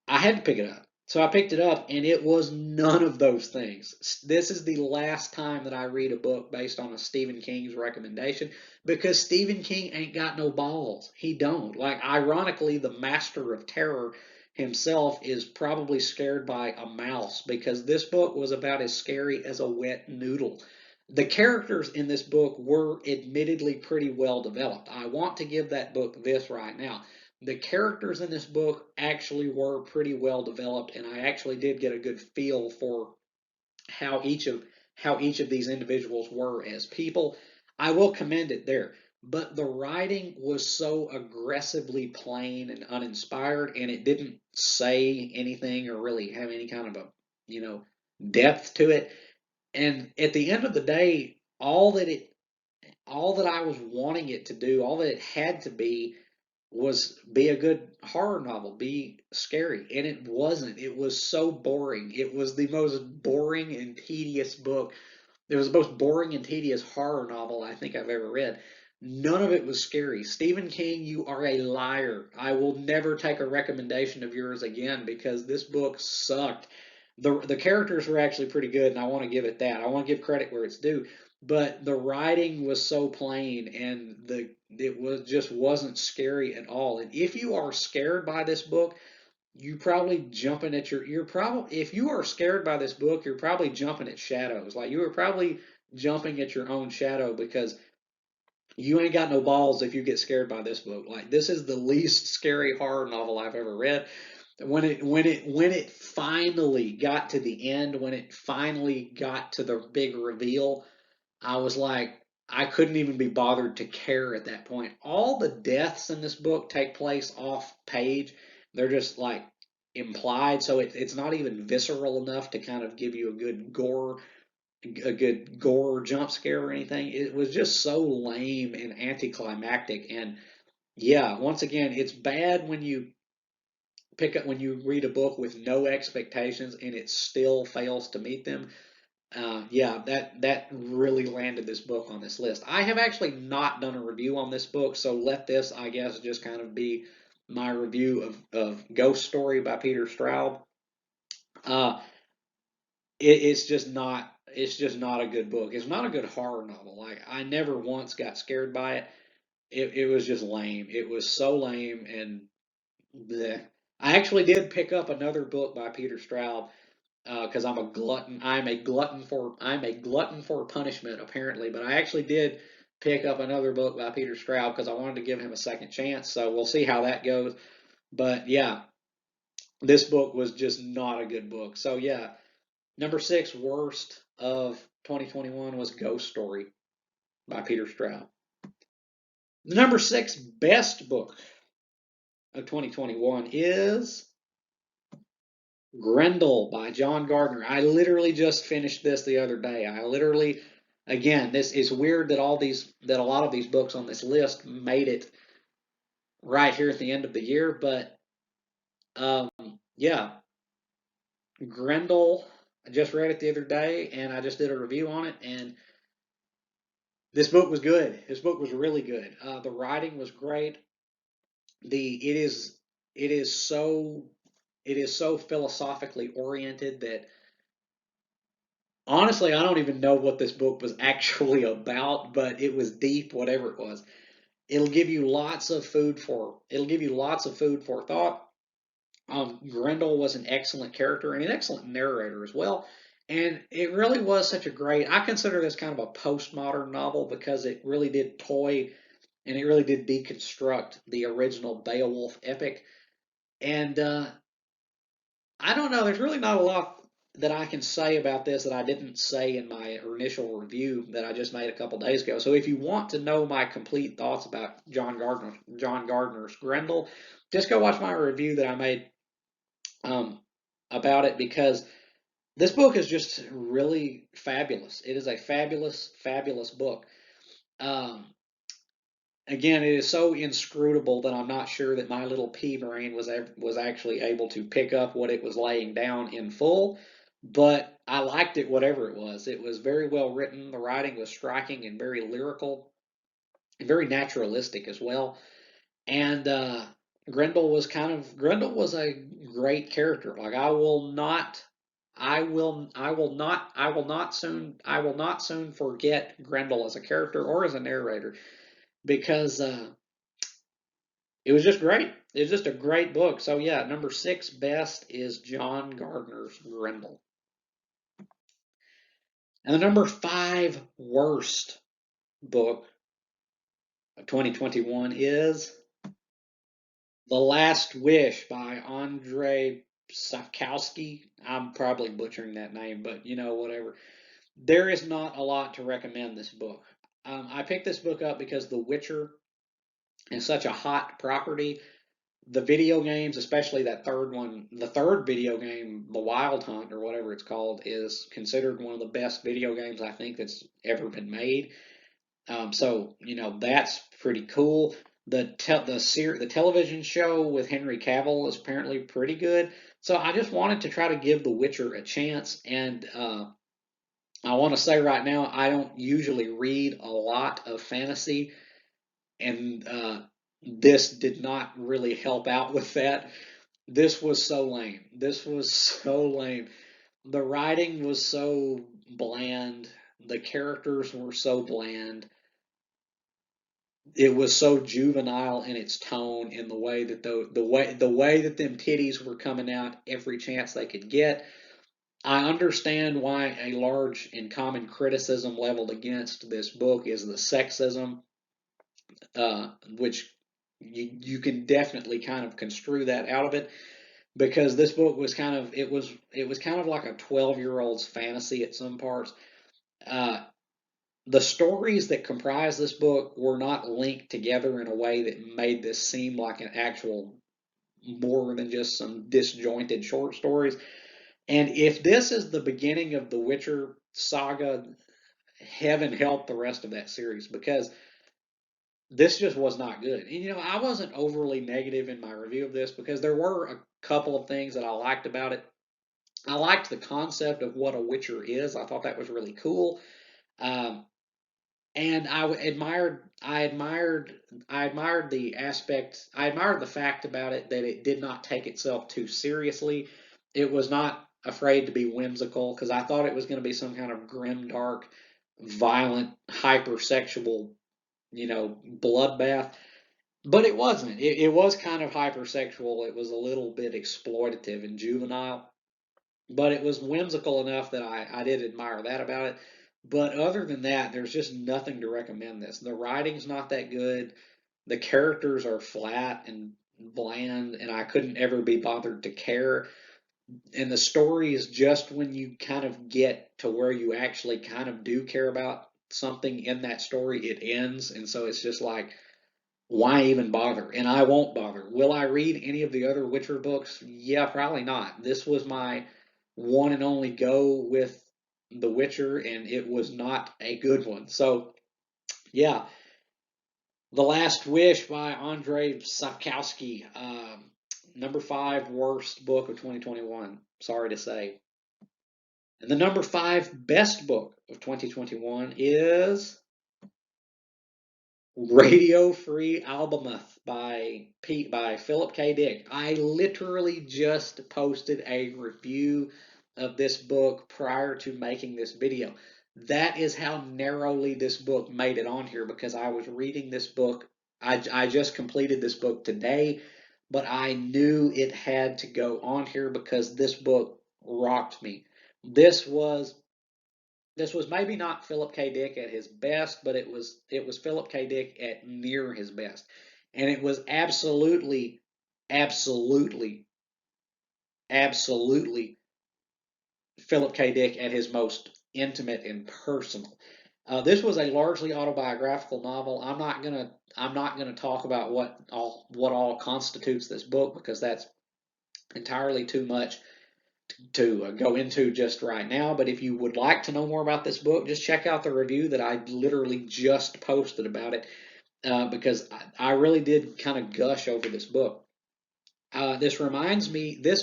I had to pick it up. So I picked it up, and it was none of those things. This is the last time that I read a book based on a Stephen King's recommendation because Stephen King ain't got no balls. He don't. Like, ironically, the master of terror himself is probably scared by a mouse because this book was about as scary as a wet noodle. The characters in this book were admittedly pretty well developed. I want to give that book this right now. The characters in this book actually were pretty well developed, and I actually did get a good feel for how each of these individuals were as people. I will commend it there. But the writing was so aggressively plain and uninspired, and it didn't say anything or really have any kind of a, depth to it. And at the end of the day, all that all that I was wanting it to do, all that it had to be, was be a good horror novel, be scary. And it wasn't. It was so boring. It was the most boring and tedious book. It was the most boring and tedious horror novel I think I've ever read. None of it was scary. Stephen King, you are a liar. I will never take a recommendation of yours again because this book sucked. The characters were actually pretty good, and I want to give it that. I want to give credit where it's due. But the writing was so plain, and it was just wasn't scary at all. And if you are scared by this book, you probably jumping at you're probably, if you are scared by this book, you're probably jumping at shadows. Like you are probably jumping at your own shadow because you ain't got no balls if you get scared by this book. Like this is the least scary horror novel I've ever read. When it finally got to the end, when it finally got to the big reveal, I was like, I couldn't even be bothered to care at that point. All the deaths in this book take place off page. They're just like implied, so it's not even visceral enough to kind of give you a good gore jump scare or anything. It was just so lame and anticlimactic. And yeah, once again, it's bad when you read a book with no expectations and it still fails to meet them. Yeah, that really landed this book on this list. I have actually not done a review on this book, so let this, I guess, just kind of be my review of Ghost Story by Peter Straub. Uh, it's just not a good book. It's not a good horror novel. Like I never once got scared by it. It was just lame. It was so lame and bleh. I actually did pick up another book by Peter Straub because I'm a glutton. I'm a glutton for punishment apparently. But I actually did pick up another book by Peter Straub because I wanted to give him a second chance. So we'll see how that goes. But yeah, this book was just not a good book. So yeah, number six worst of 2021 was Ghost Story by Peter Straub. The number six best book of 2021 is Grendel by John Gardner. I literally just finished this the other day. Again, this is weird that a lot of these books on this list made it right here at the end of the year, but um, yeah, Grendel. I just read it the other day, and I just did a review on it, and this book was good. This book was really good. The writing was great. The it is so it is so philosophically oriented that honestly, I don't even know what this book was actually about, but it was deep, whatever it was. It'll give you lots of food for thought. Grendel was an excellent character and an excellent narrator as well. And it really was such a great, I consider this kind of a postmodern novel because it really did toy and it really did deconstruct the original Beowulf epic. And I don't know. There's really not a lot that I can say about this that I didn't say in my initial review that I just made a couple days ago. So if you want to know my complete thoughts about John Gardner's Grendel, just go watch my review that I made um, about it because this book is just really fabulous. It is a fabulous, fabulous book. Um, Again, it is so inscrutable that I'm not sure that my little pea brain was actually able to pick up what it was laying down in full, but I liked it whatever it was. It was very well written. The writing was striking and very lyrical and very naturalistic as well. And Grendel was a great character. Like I will not soon forget Grendel as a character or as a narrator because it was just great. It was just a great book. So yeah, number six best is John Gardner's Grendel. And the number five worst book of 2021 is The Last Wish by Andrei Sapkowski. I'm probably butchering that name, but whatever. There is not a lot to recommend this book. I picked this book up because The Witcher is such a hot property. The video games, especially that third one, the third video game, The Wild Hunt or whatever it's called, is considered one of the best video games I think that's ever been made. So that's pretty cool. The television show with Henry Cavill is apparently pretty good. So I just wanted to try to give The Witcher a chance, and I want to say right now I don't usually read a lot of fantasy, and this did not really help out with that. This was so lame. This was so lame. The writing was so bland. The characters were so bland. It was so juvenile in its tone, in the way that the way that them titties were coming out every chance they could get. I understand why a large and common criticism leveled against this book is the sexism, which you can definitely kind of construe that out of it, because this book was it was kind of like a 12-year-old's fantasy at some parts. Uh, the stories that comprise this book were not linked together in a way that made this seem like an actual more than just some disjointed short stories. And if this is the beginning of the Witcher saga, heaven help the rest of that series, because this just was not good. And I wasn't overly negative in my review of this, because there were a couple of things that I liked about it. I liked the concept of what a Witcher is. I thought that was really cool. Um, and I admired the aspect. I admired the fact about it that it did not take itself too seriously. It was not afraid to be whimsical, because I thought it was going to be some kind of grim, dark, violent, hypersexual, bloodbath. But it wasn't. It was kind of hypersexual. It was a little bit exploitative and juvenile, but it was whimsical enough that I did admire that about it. But other than that, there's just nothing to recommend this. The writing's not that good. The characters are flat and bland, and I couldn't ever be bothered to care. And the story is just when you kind of get to where you actually kind of do care about something in that story, it ends. And so it's just like, why even bother? And I won't bother. Will I read any of the other Witcher books? Yeah, probably not. This was my one and only go with The Witcher, and it was not a good one. So, yeah, The Last Wish by Andrei Sapkowski, number 5 worst book of 2021. Sorry to say. And the number 5 best book of 2021 is Radio Free Albemuth by Philip K. Dick. I literally just posted a review of this book prior to making this video. That is how narrowly this book made it on here, because I was reading this book. I just completed this book today, but I knew it had to go on here because this book rocked me. This was this was maybe not Philip K. Dick at his best, but it was Philip K. Dick at near his best. And it was absolutely, absolutely, absolutely Philip K. Dick at his most intimate and personal. This was a largely autobiographical novel. I'm not gonna talk about what all constitutes this book, because that's entirely too much to go into just right now. But if you would like to know more about this book, just check out the review that I literally just posted about it, because I really did kind of gush over this book. This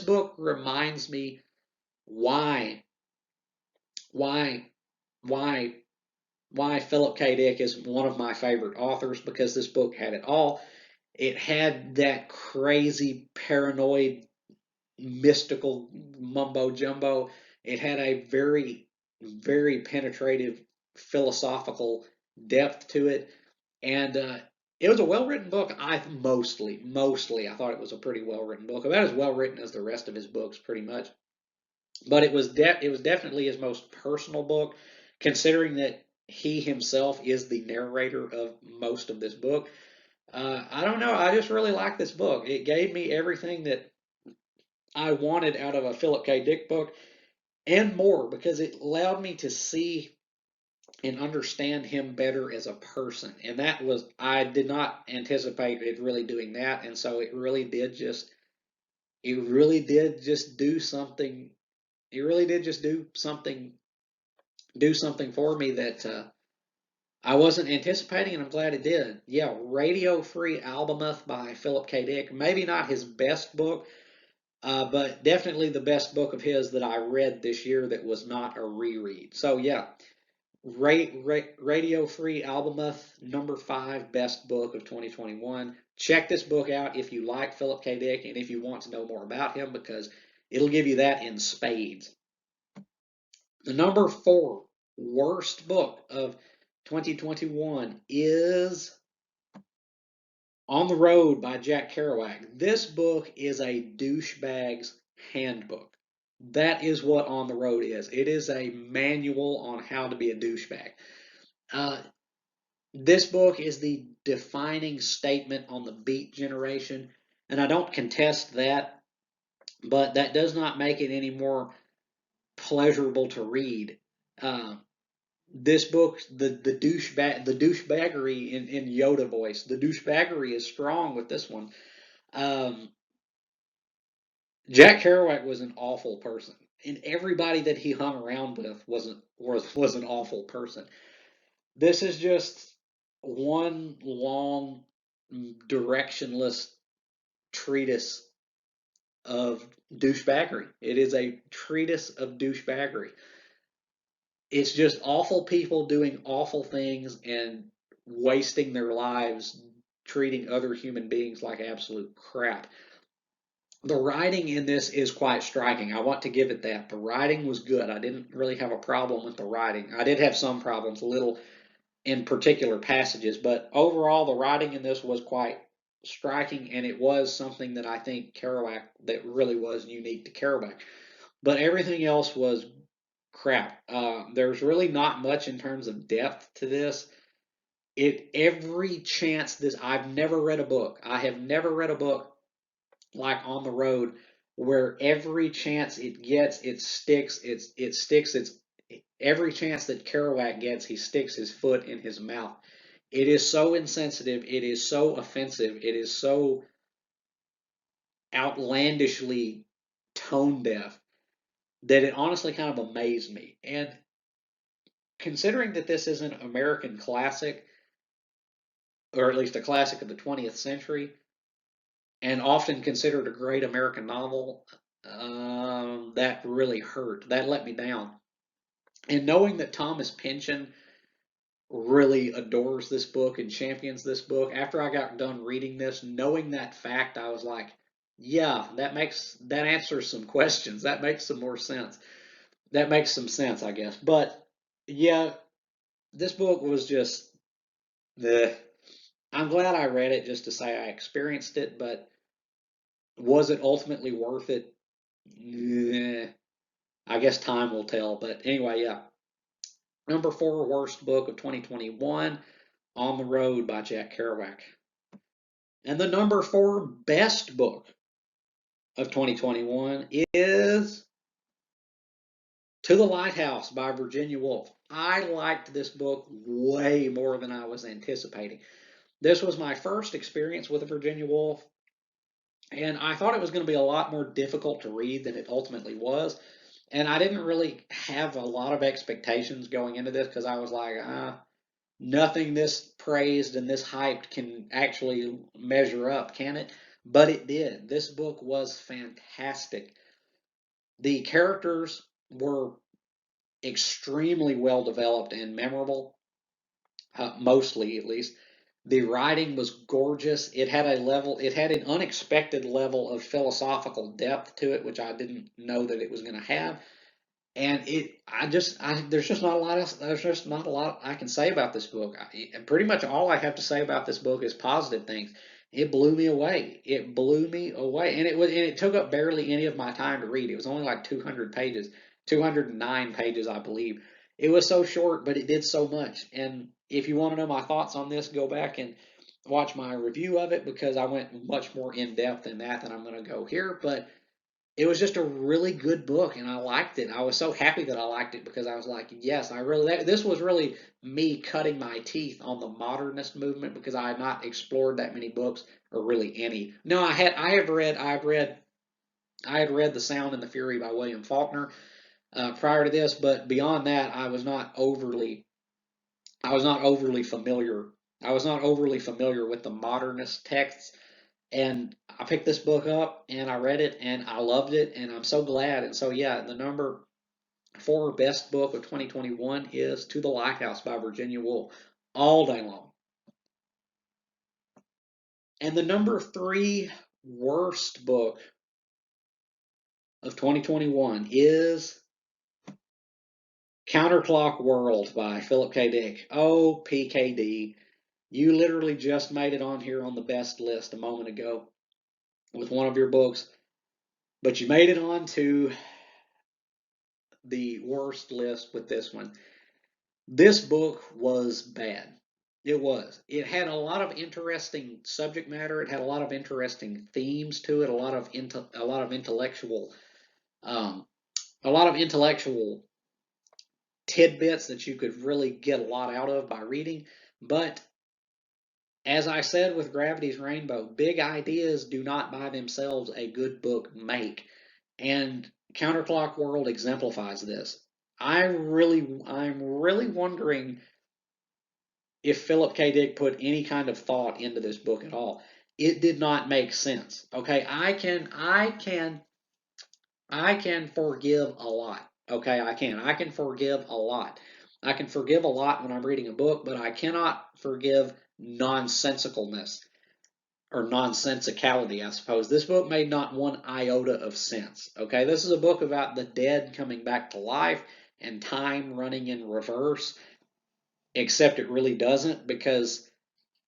book reminds me why, why, why, why Philip K. Dick is one of my favorite authors, because this book had it all. It had that crazy, paranoid, mystical mumbo jumbo. It had a very, very penetrative philosophical depth to it, and it was a well written book. Mostly, I thought it was a pretty well written book, about as well written as the rest of his books, pretty much. But it was definitely his most personal book, considering that he himself is the narrator of most of this book. I don't know. I just really like this book. It gave me everything that I wanted out of a Philip K. Dick book, and more, because it allowed me to see and understand him better as a person. And I did not anticipate it really doing that. And so it really did just do something. It really did just do something for me that I wasn't anticipating, and I'm glad it did. Yeah, Radio Free Albemuth by Philip K. Dick. Maybe not his best book, but definitely the best book of his that I read this year that was not a reread. So yeah, Radio Free Albemuth, #5 best book of 2021. Check this book out if you like Philip K. Dick and if you want to know more about him, because it'll give you that in spades. The #4 worst book of 2021 is On the Road by Jack Kerouac. This book is a douchebag's handbook. That is what On the Road is. It is a manual on how to be a douchebag. Uh, this book is the defining statement on the beat generation, and I don't contest that, but that does not make it any more pleasurable to read. Uh, this book, the douchebaggery in Yoda voice, the douchebaggery is strong with this one. Um, Jack Kerouac was an awful person, and everybody that he hung around with was an awful person. This is just one long, directionless treatise of douchebaggery. It is a treatise of douchebaggery. It's just awful people doing awful things and wasting their lives treating other human beings like absolute crap. The writing in this is quite striking. I want to give it that. The writing was good. I didn't really have a problem with the writing. I did have some problems, a little in particular passages, but overall, the writing in this was quite striking, and it was something that I think Kerouac, that really was unique to Kerouac. But everything else was crap. There's really not much in terms of depth to this. Every chance this, I've never read a book. I have never read a book like On the Road, where every chance it gets, it sticks. It sticks. It's every chance that Kerouac gets, he sticks his foot in his mouth. It is so insensitive. It is so offensive. It is so outlandishly tone deaf that it honestly kind of amazed me. And considering that this is an American classic, or at least a classic of the 20th century, and often considered a great American novel, that really hurt. That let me down. And knowing that Thomas Pynchon really adores this book and champions this book, after I got done reading this, knowing that fact, I was like, yeah, that answers some questions. That makes some more sense. That makes some sense, I guess. But yeah, this book was just the. I'm glad I read it just to say I experienced it, but was it ultimately worth it? I guess time will tell. But anyway, yeah. #4 worst book of 2021, On the Road by Jack Kerouac. And the #4 best book of 2021 is To the Lighthouse by Virginia Woolf. I liked this book way more than I was anticipating. This was my first experience with a Virginia Woolf, and I thought it was going to be a lot more difficult to read than it ultimately was. And I didn't really have a lot of expectations going into this because I was like, nothing this praised and this hyped can actually measure up, can it? But it did. This book was fantastic. The characters were extremely well developed and memorable, mostly at least. The writing was gorgeous. It had an unexpected level of philosophical depth to it, which I didn't know that it was going to have. And there's just not a lot I can say about this book. Pretty much all I have to say about this book is positive things. It blew me away. It blew me away, and it took up barely any of my time to read. It was only like 200 pages, 209 pages, I believe. It was so short, but it did so much. And if you want to know my thoughts on this, go back and watch my review of it because I went much more in depth in that than I'm going to go here. But it was just a really good book and I liked it. I was so happy that I liked it because I was like, yes, this was really me cutting my teeth on the modernist movement because I had not explored that many books or really any. No, I had read The Sound and the Fury by William Faulkner prior to this, but beyond that, I was not overly I was not overly familiar. I was not overly familiar with the modernist texts, and I picked this book up and I read it and I loved it, and I'm so glad. And so yeah, the number 4 best book of 2021 is To the Lighthouse by Virginia Woolf, all day long. And the number 3 worst book of 2021 is Counterclock World by Philip K. Dick. Oh, PKD. You literally just made it on here on the best list a moment ago with one of your books, but you made it on to the worst list with this one. This book was bad. It was. It had a lot of interesting subject matter. It had a lot of interesting themes to it. A lot of intellectual, um, a lot of intellectual tidbits that you could really get a lot out of by reading. But as I said with Gravity's Rainbow, big ideas do not by themselves a good book make. And Counterclock World exemplifies this. I'm really wondering if Philip K. Dick put any kind of thought into this book at all. It did not make sense. Okay, I can forgive a lot. Okay, I can forgive a lot. I can forgive a lot when I'm reading a book, but I cannot forgive nonsensicalness or nonsensicality, I suppose. This book made not one iota of sense. Okay, this is a book about the dead coming back to life and time running in reverse, except it really doesn't, because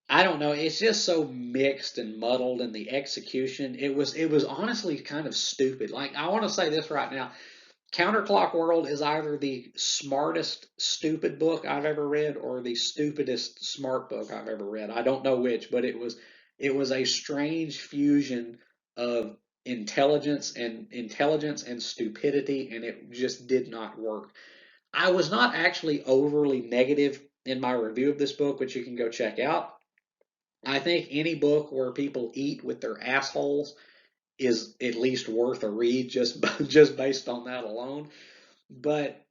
I don't know, it's just so mixed and muddled in the execution. It was honestly kind of stupid. Like, I want to say this right now. Counterclock World is either the smartest stupid book I've ever read or the stupidest smart book I've ever read. I don't know which, but it was a strange fusion of intelligence and stupidity, and it just did not work. I was not actually overly negative in my review of this book, which you can go check out. I think any book where people eat with their assholes is at least worth a read, just based on that alone. But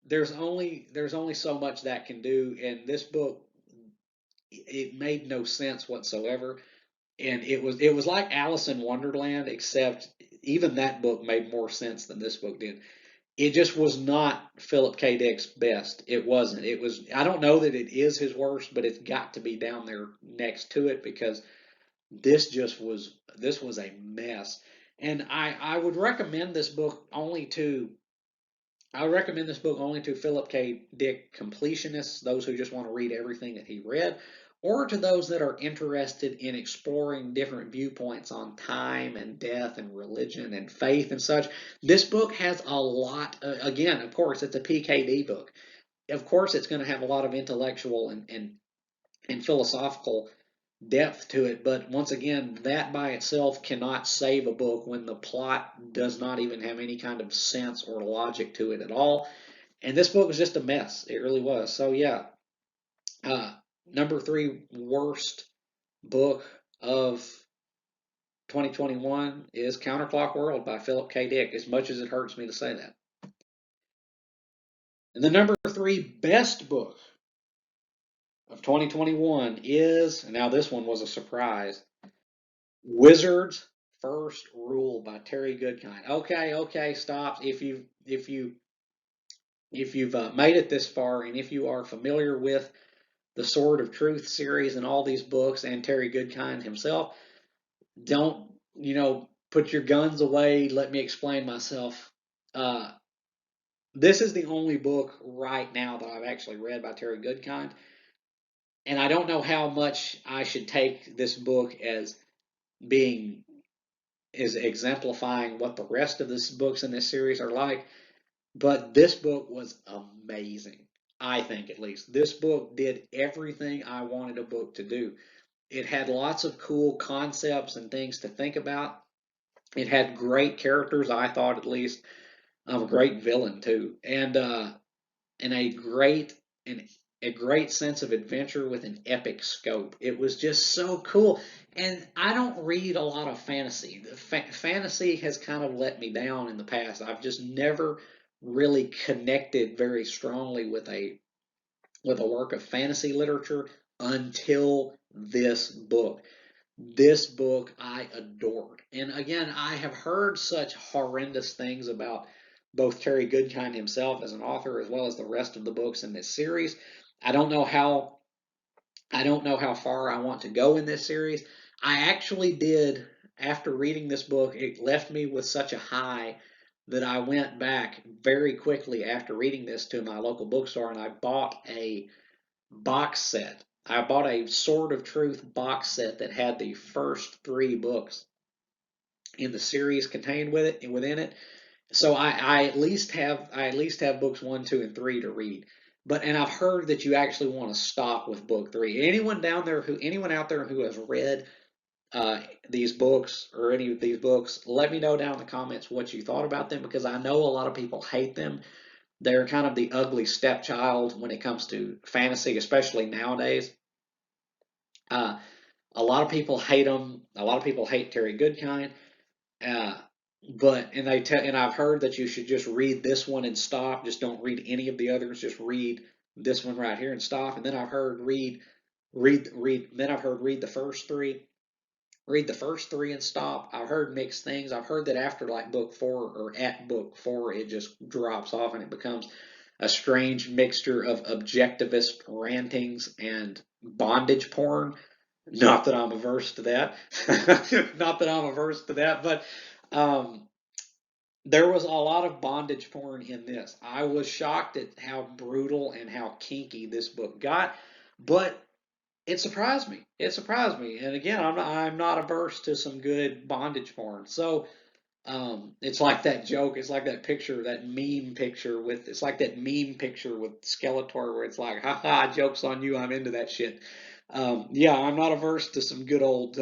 there's only so much that can do, and this book, it made no sense whatsoever. And it was like Alice in Wonderland, except even that book made more sense than this book did. It just was not Philip K. Dick's best. It wasn't. It was. I don't know that it is his worst, but it's got to be down there next to it, because this was a mess. And I would recommend this book only to I would recommend this book only to Philip K. Dick completionists, those who just want to read everything that he read, or to those that are interested in exploring different viewpoints on time and death and religion and faith and such. This book has a lot, again, of course, it's a PKD book. Of course, it's going to have a lot of intellectual and philosophical depth to it, but once again, that by itself cannot save a book when the plot does not even have any kind of sense or logic to it at all. And this book was just a mess. It really was. So yeah, uh, number 3 worst book of 2021 is Counterclock World by Philip K. Dick, as much as it hurts me to say that. And the number 3 best book of 2021 is, and now this one was a surprise, Wizard's First Rule by Terry Goodkind. Okay, stop. If you've made it this far, and if you are familiar with the Sword of Truth series and all these books and Terry Goodkind himself, don't put your guns away. Let me explain myself. Uh, this is the only book right now that I've actually read by Terry Goodkind, and I don't know how much I should take this book as being is exemplifying what the rest of the books in this series are like. But this book was amazing. I think, at least. This book did everything I wanted a book to do. It had lots of cool concepts and things to think about. It had great characters, I thought, at least. A great villain too, and and a great sense of adventure with an epic scope. It was just so cool. And I don't read a lot of fantasy. Fantasy has kind of let me down in the past. I've just never really connected very strongly with with a work of fantasy literature until this book. This book I adored. And again, I have heard such horrendous things about both Terry Goodkind himself as an author as well as the rest of the books in this series. I don't know how I don't know how far I want to go in this series. I actually did, after reading this book, it left me with such a high that I went back very quickly after reading this to my local bookstore and I bought a box set. I bought a Sword of Truth box set that had the first three books in the series contained within it. So I at least have books 1, 2, and 3 to read. And I've heard that you actually want to stop with book 3. Anyone out there who has read these books or any of these books, let me know down in the comments what you thought about them because I know a lot of people hate them. They're kind of the ugly stepchild when it comes to fantasy, especially nowadays. Uh, a lot of people hate them. A lot of people hate Terry Goodkind. Uh, and I've heard that you should just read this one and stop. Just don't read any of the others. Just read this one right here and stop. And then I've heard read. Then I've heard read the first three. Read the first three and stop. I've heard mixed things. I've heard that after like book 4 or at book 4, it just drops off and it becomes a strange mixture of objectivist rantings and bondage porn. Not that I'm averse to that. Not that I'm averse to that, but um, there was a lot of bondage porn in this. I was shocked at how brutal and how kinky this book got, but it surprised me. It surprised me. And again, I'm not averse to some good bondage porn. So it's like that joke. It's like that picture, that meme picture with. It's like that meme picture with Skeletor, where it's like, "Ha ha, jokes on you. I'm into that shit." Yeah, I'm not averse to some good old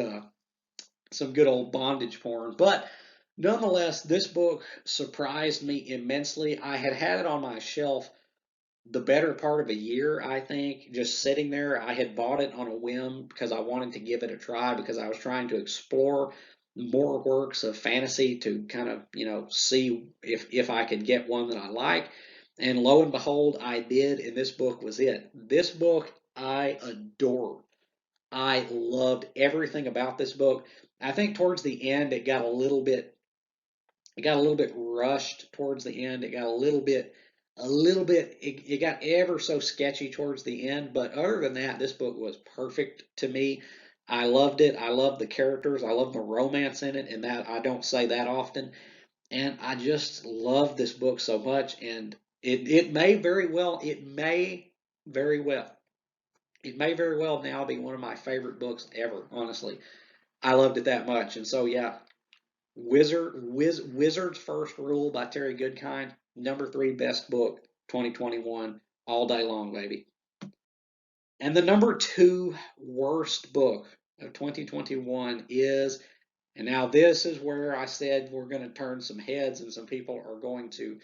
bondage porn, but nonetheless, this book surprised me immensely. I had had it on my shelf the better part of a year, I think, just sitting there. I had bought it on a whim because I wanted to give it a try because I was trying to explore more works of fantasy to kind of, see if I could get one that I like. And lo and behold, I did, and this book was it. This book I adored. I loved everything about this book. I think towards the end it got a little bit rushed towards the end. It got it got ever so sketchy towards the end. But other than that, this book was perfect to me. I loved it. I loved the characters. I love the romance in it, and that I don't say that often. And I just love this book so much. And very well, it may very well now be one of my favorite books ever. Honestly, I loved it that much. And so yeah, Wizard's First Rule by Terry Goodkind, #3 best book 2021 all day long, baby. And the #2 worst book of 2021 is, and now this is where I said we're going to turn some heads and some people are going to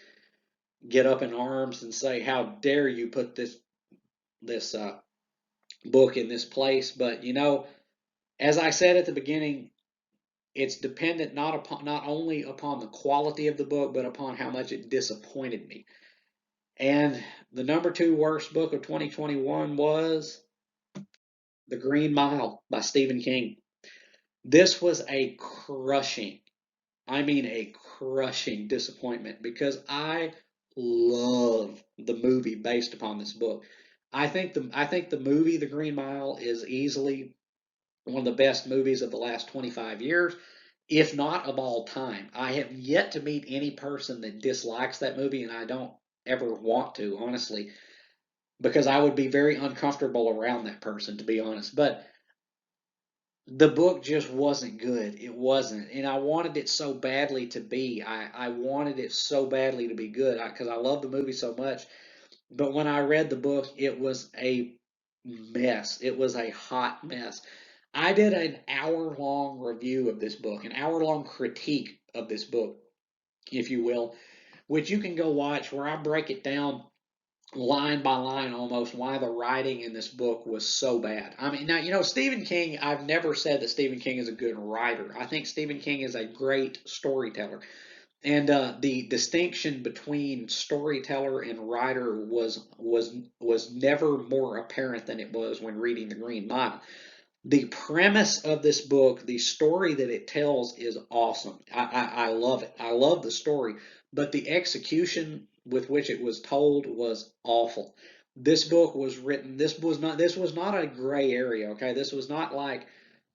get up in arms and say, "How dare you put this book in this place?" But as I said at the beginning, it's dependent not only upon the quality of the book, but upon how much it disappointed me. And the #2 worst book of 2021 was The Green Mile by Stephen King. This was a crushing disappointment because I love the movie based upon this book. I think the movie The Green Mile is easily one of the best movies of the last 25 years, if not of all time. I have yet to meet any person that dislikes that movie, and I don't ever want to, honestly, because I would be very uncomfortable around that person, to be honest. But the book just wasn't good. It wasn't. And I wanted it so badly to be. I wanted it so badly to be good because I love the movie so much. But when I read the book, it was a mess. It was a hot mess. I did an hour long review of this book, an hour long critique of this book, if you will, which you can go watch where I break it down line by line almost why the writing in this book was so bad. I mean, now, Stephen King, I've never said that Stephen King is a good writer. I think Stephen King is a great storyteller. And the distinction between storyteller and writer was never more apparent than it was when reading The Green Mile. The premise of this book, the story that it tells, is awesome. I love it. I love the story, but the execution with which it was told was awful. This book was written. This was not a gray area. Okay, this was not like,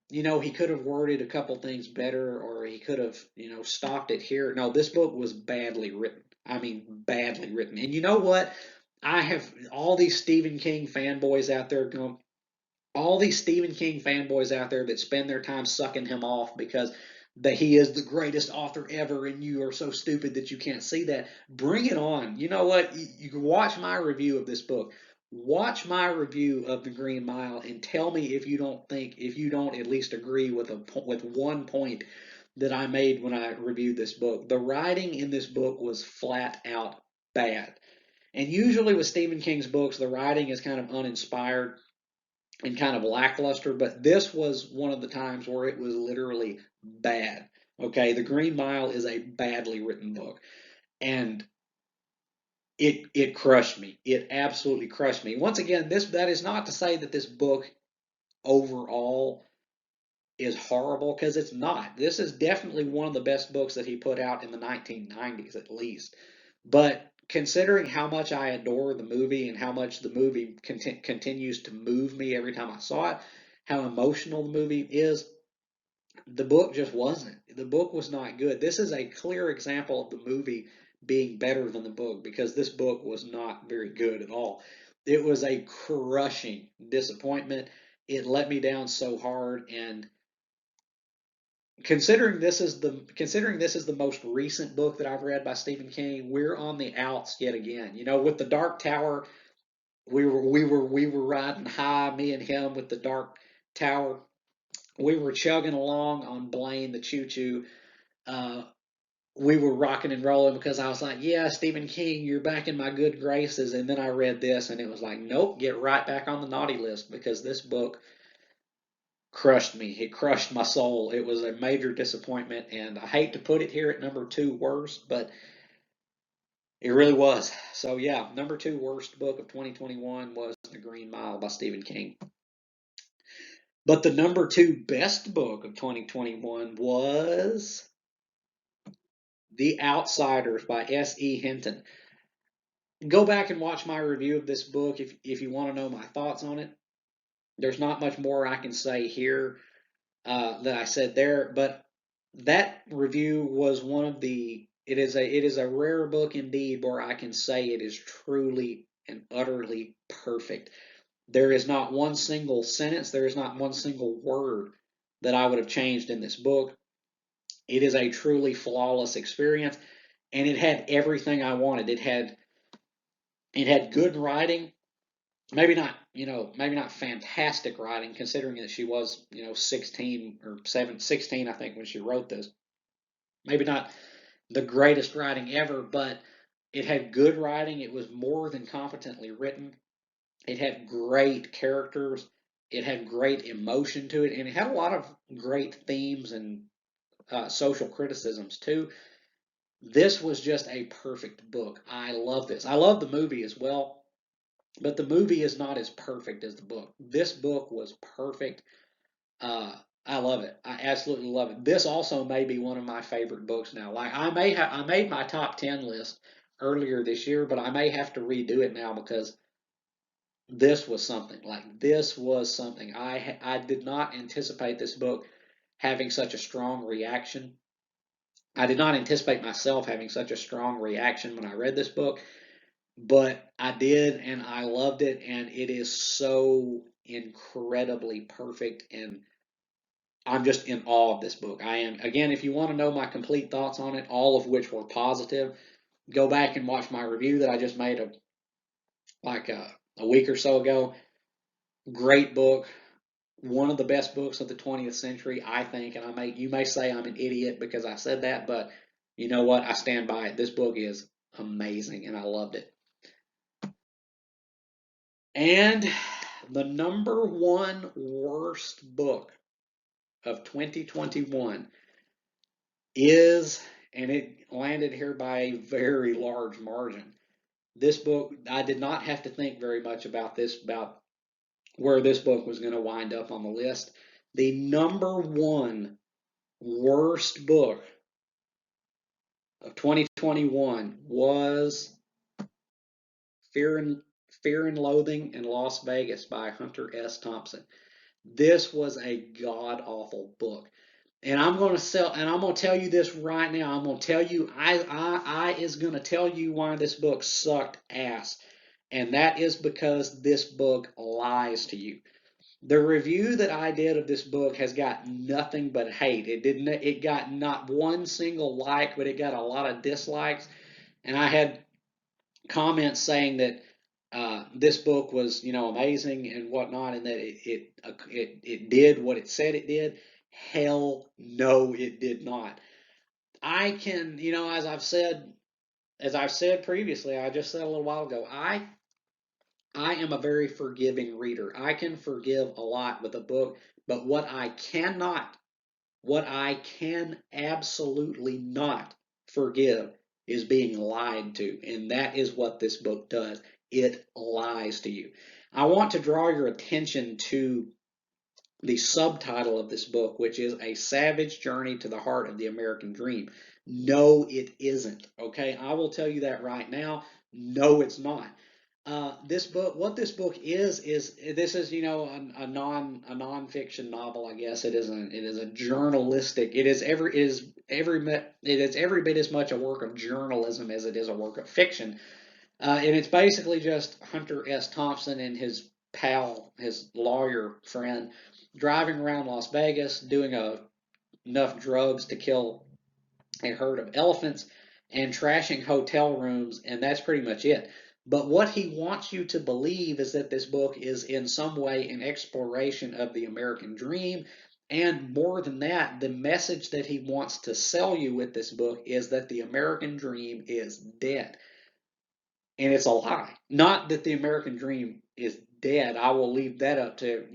he could have worded a couple things better, or he could have, stopped it here. No, this book was badly written. I mean, badly written. And you know what? I have all these Stephen King fanboys out there going, all these Stephen King fanboys out there that spend their time sucking him off because that he is the greatest author ever and you are so stupid that you can't see that. Bring it on. You know what? You can watch my review of this book. Watch my review of The Green Mile and tell me if you don't at least agree with one point that I made when I reviewed this book. The writing in this book was flat out bad. And usually with Stephen King's books, the writing is kind of uninspired and kind of lackluster, but this was one of the times where it was literally bad. Okay, The Green Mile is a badly written book, and it crushed me. It absolutely crushed me. Once again, that is not to say that this book overall is horrible, because it's not. This is definitely one of the best books that he put out in the 1990s, at least. But considering how much I adore the movie and how much the movie continues to move me every time I saw it, how emotional the movie is, the book just wasn't. The book was not good. This is a clear example of the movie being better than the book, because this book was not very good at all. It was a crushing disappointment. It let me down so hard, and considering this is the most recent book that I've read by Stephen King, we're on the outs yet again. With the Dark Tower, we were riding high, me and him, with the Dark Tower. We were chugging along on Blaine the Choo Choo. Uh, we were rocking and rolling because I was like, "Yeah, Stephen King, you're back in my good graces." And then I read this, and it was like, "Nope, get right back on the naughty list," because this book crushed me. It crushed my soul. It was a major disappointment, and I hate to put it here at number two worst, but it really was. So yeah, number two worst book of 2021 was The Green Mile by Stephen King. But the number two best book of 2021 was The Outsiders by S.E. Hinton. Go back and watch my review of this book if you want to know my thoughts on it. There's not much more I can say here that I said there, but that review was one of the. It is a rare book indeed where I can say it is truly and utterly perfect. There is not one single sentence, there is not one single word that I would have changed in this book. It is a truly flawless experience, and it had everything I wanted. It had good writing, maybe not fantastic writing, considering that she was, 16 or 16, I think, when she wrote this. Maybe not the greatest writing ever, but it had good writing. It was more than competently written. It had great characters. It had great emotion to it, and it had a lot of great themes and social criticisms too. This was just a perfect book. I love this. I love the movie as well, but the movie is not as perfect as the book. This book was perfect. Uh, I love it. I absolutely love it. This also may be one of my favorite books now. Like, I made my top 10 list earlier this year, but I may have to redo it now because this was something. Like, this was something. I did not anticipate this book having such a strong reaction. I did not anticipate myself having such a strong reaction when I read this book, but I did, and I loved it, and it is so incredibly perfect, and I'm just in awe of this book. I am. Again, if you want to know my complete thoughts on it, all of which were positive, go back and watch my review that I just made a week or so ago. Great book, one of the best books of the 20th century, I think. And you may say I'm an idiot because I said that, but you know what? I stand by it. This book is amazing, and I loved it. And the number one worst book of 2021 is and it landed here by a very large margin. This book, I did not have to think very much about where this book was going to wind up on the list. The number one worst book of 2021 was Fear and Fear and Loathing in Las Vegas by Hunter S. Thompson. This was a god awful book. And I'm going to tell you this right now. I'm going to tell you, I is going to tell you why this book sucked ass. And that is because this book lies to you. The review that I did of this book has got nothing but hate. It got not one single like, but it got a lot of dislikes. And I had comments saying that this book was, amazing and whatnot, and that it did what it said it did. Hell no, it did not. I can, as I've said previously, I just said a little while ago, I am a very forgiving reader. I can forgive a lot with a book, but what I can absolutely not forgive is being lied to. And that is what this book does. It lies to you. I want to draw your attention to the subtitle of this book, which is A Savage Journey to the Heart of the American Dream. No, it isn't. Okay, I will tell you that right now. No, it's not. This book, what this book is this is a nonfiction novel. I guess it is a journalistic. It is every bit as much a work of journalism as it is a work of fiction. And it's basically just Hunter S. Thompson and his pal, his lawyer friend, driving around Las Vegas doing enough drugs to kill a herd of elephants and trashing hotel rooms, and that's pretty much it. But what he wants you to believe is that this book is in some way an exploration of the American dream. And more than that, the message that he wants to sell you with this book is that the American dream is dead. And it's a lie. Not that the American dream is dead. I will leave that up to,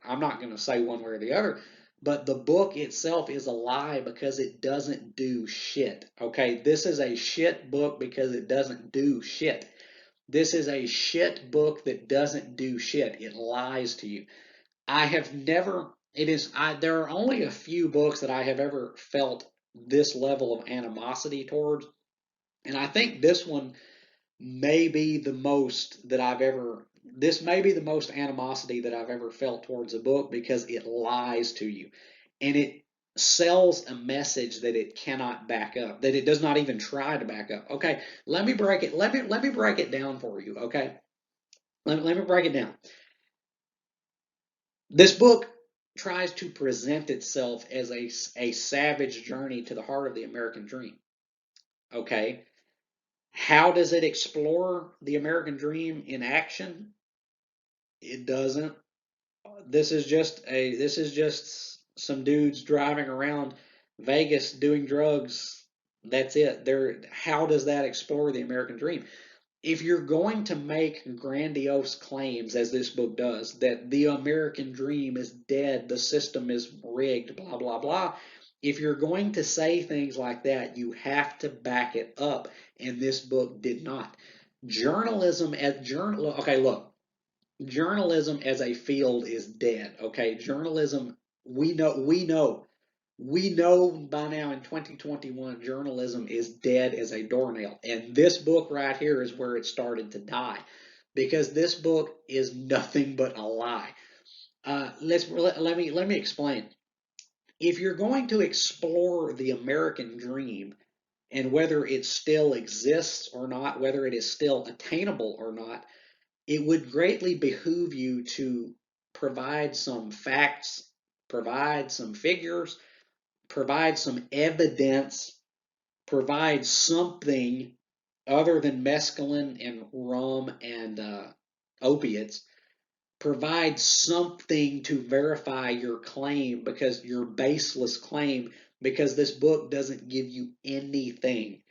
I'm not going to say one way or the other. But the book itself is a lie because it doesn't do shit. Okay, this is a shit book because it doesn't do shit. This is a shit book that doesn't do shit. It lies to you. I have never, there are only a few books that I have ever felt this level of animosity towards. And I think this one may be the most that I've ever, this may be the most animosity that I've ever felt towards a book because it lies to you. And it sells a message that it cannot back up, that it does not even try to back up. Okay, let me break it. Let me break it down for you. Okay, let me break it down. This book tries to present itself as a savage journey to the heart of the American dream. Okay, how does it explore the American dream in action? It doesn't. This is just some dudes driving around Vegas doing drugs. That's it. How does that explore the American dream? If you're going to make grandiose claims, as this book does, that the American dream is dead, the system is rigged, blah blah blah. If you're going to say things like that, you have to back it up, and this book did not. Okay, look, journalism as a field is dead. Okay, journalism, we know by now in 2021 journalism is dead as a doornail, and this book right here is where it started to die, because this book is nothing but a lie. Let me explain. If you're going to explore the American dream and whether it still exists or not, whether it is still attainable or not, it would greatly behoove you to provide some facts, provide some figures, provide some evidence, provide something other than mescaline and rum and opiates. Provide something to verify your claim, because your baseless claim, because this book doesn't give you anything.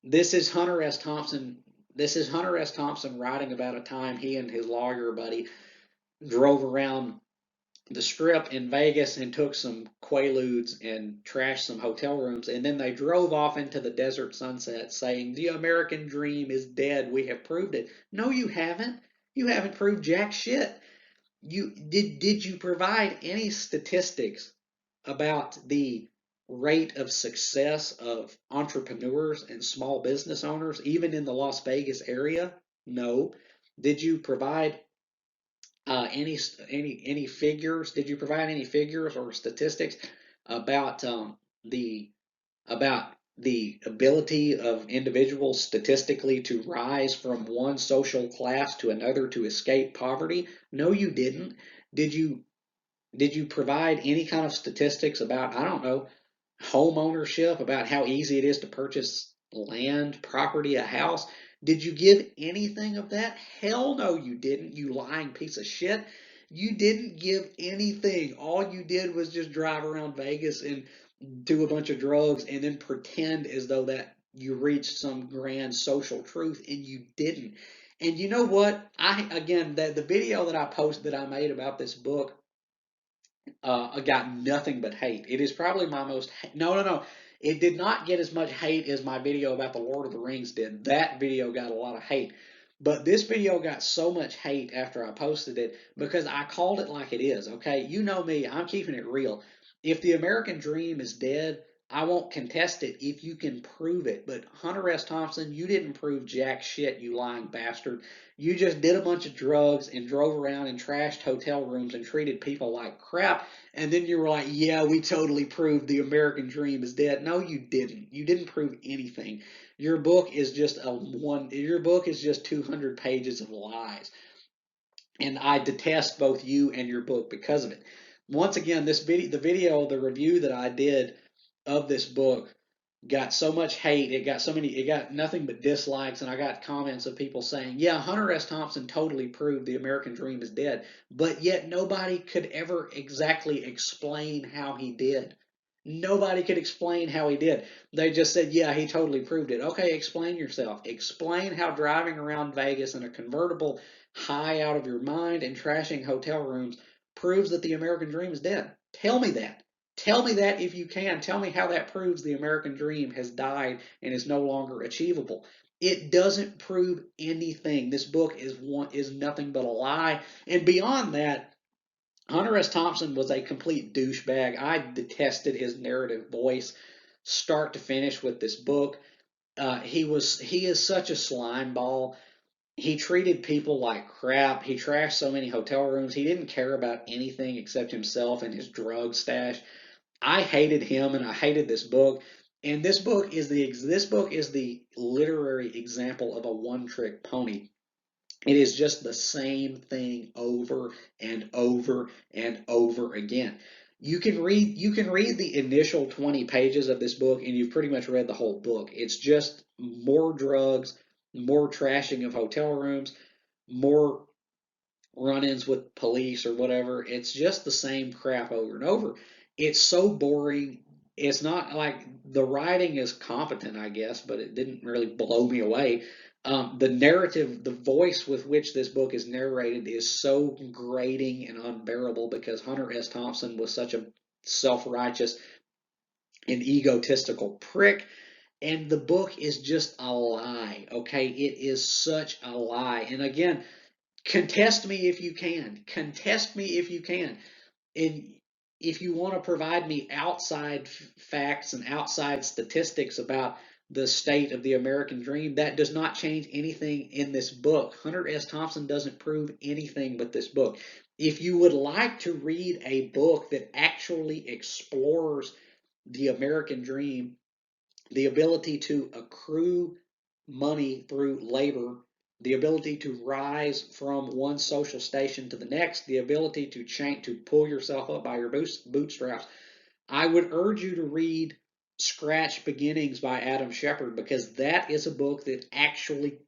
This is Hunter S. Thompson. This is Hunter S. Thompson writing about a time he and his lawyer buddy drove around the strip in Vegas and took some quaaludes and trashed some hotel rooms, and then they drove off into the desert sunset saying, "The American dream is dead. We have proved it." No, you haven't. You haven't proved jack shit. Did you provide any statistics about the rate of success of entrepreneurs and small business owners, even in the Las Vegas area? No. Did you provide any figures? Did you provide any figures or statistics about the about the ability of individuals statistically to rise from one social class to another to escape poverty? No, you didn't. Did you did you provide any kind of statistics about, I don't know, home ownership, about how easy it is to purchase land, property, a house? Did you give anything of that? Hell no, you didn't, you lying piece of shit. You didn't give anything. All you did was just drive around Vegas and do a bunch of drugs and then pretend as though that you reached some grand social truth, and you didn't. And you know what? The video that I posted that I made about this book got nothing but hate. It is probably my most no. It did not get as much hate as my video about the Lord of the Rings did. That video got a lot of hate. But this video got so much hate after I posted it because I called it like it is, okay? You know me, I'm keeping it real. If the American dream is dead, I won't contest it if you can prove it. But Hunter S. Thompson, you didn't prove jack shit, you lying bastard. You just did a bunch of drugs and drove around and trashed hotel rooms and treated people like crap. And then you were like, yeah, we totally proved the American dream is dead. No, you didn't. You didn't prove anything. Your book is just your book is just 200 pages of lies. And I detest both you and your book because of it. Once again, the review that I did of this book got so much hate. It got nothing but dislikes, and I got comments of people saying, "Yeah, Hunter S. Thompson totally proved the American dream is dead," but yet nobody could ever exactly explain how he did. Nobody could explain how he did. They just said, "Yeah, he totally proved it." Okay, explain yourself. Explain how driving around Vegas in a convertible high out of your mind and trashing hotel rooms proves that the American dream is dead. Tell me that. Tell me that if you can. Tell me how that proves the American dream has died and is no longer achievable. It doesn't prove anything. This book is nothing but a lie. And beyond that, Hunter S. Thompson was a complete douchebag. I detested his narrative voice, start to finish, with this book. He is such a slime ball. He treated people like crap. He trashed so many hotel rooms. He didn't care about anything except himself and his drug stash. I hated him and I hated this book. And this book is the literary example of a one-trick pony. It is just the same thing over and over and over again. You can read the initial 20 pages of this book and you've pretty much read the whole book. It's just more drugs, more trashing of hotel rooms, more run-ins with police or whatever. It's just the same crap over and over. It's so boring. It's not like the writing is competent, I guess, but it didn't really blow me away. The narrative, the voice with which this book is narrated is so grating and unbearable because Hunter S. Thompson was such a self-righteous and egotistical prick. And the book is just a lie, okay? It is such a lie. And again, contest me if you can. Contest me if you can. And if you want to provide me outside facts and outside statistics about the state of the American dream, that does not change anything in this book. Hunter S. Thompson doesn't prove anything but this book. If you would like to read a book that actually explores the American dream, the ability to accrue money through labor, the ability to rise from one social station to the next, the ability to pull yourself up by your bootstraps, I would urge you to read Scratch Beginnings by Adam Shepard, because that is a book that actually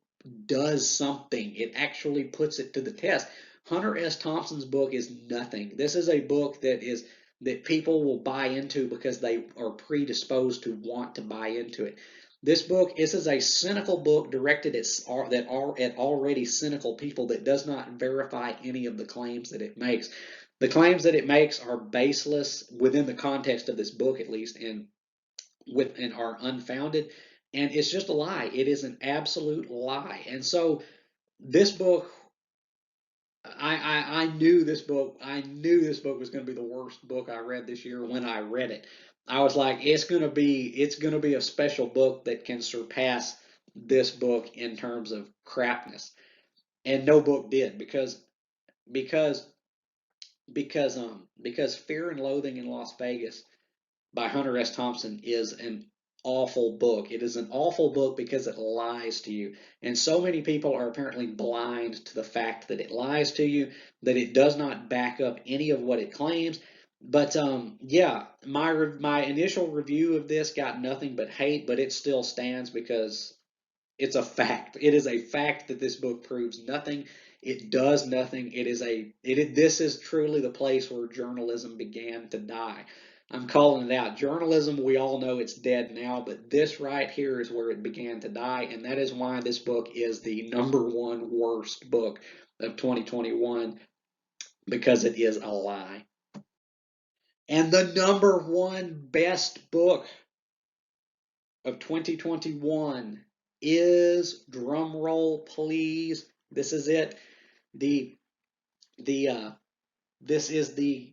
does something. It actually puts it to the test. Hunter S. Thompson's book is nothing. This is a book that people will buy into because they are predisposed to want to buy into it. This is a cynical book directed at already cynical people that does not verify any of the claims that it makes. The claims that it makes are baseless within the context of this book, at least, and are unfounded. And it's just a lie. It is an absolute lie. And so this book, I knew this book. I knew this book was going to be the worst book I read this year when I read it. I was like, it's gonna be a special book that can surpass this book in terms of crapness. And no book did because because Fear and Loathing in Las Vegas by Hunter S. Thompson is an awful book. It is an awful book because it lies to you. And so many people are apparently blind to the fact that it lies to you, that it does not back up any of what it claims. But yeah, my initial review of this got nothing but hate, but it still stands because it's a fact. It is a fact that this book proves nothing. It does nothing. This is truly the place where journalism began to die. I'm calling it out. Journalism, we all know it's dead now, but this right here is where it began to die, and that is why this book is the number one worst book of 2021 because it is a lie. And the number one best book of 2021 is, drum roll please, this is it, the the this is the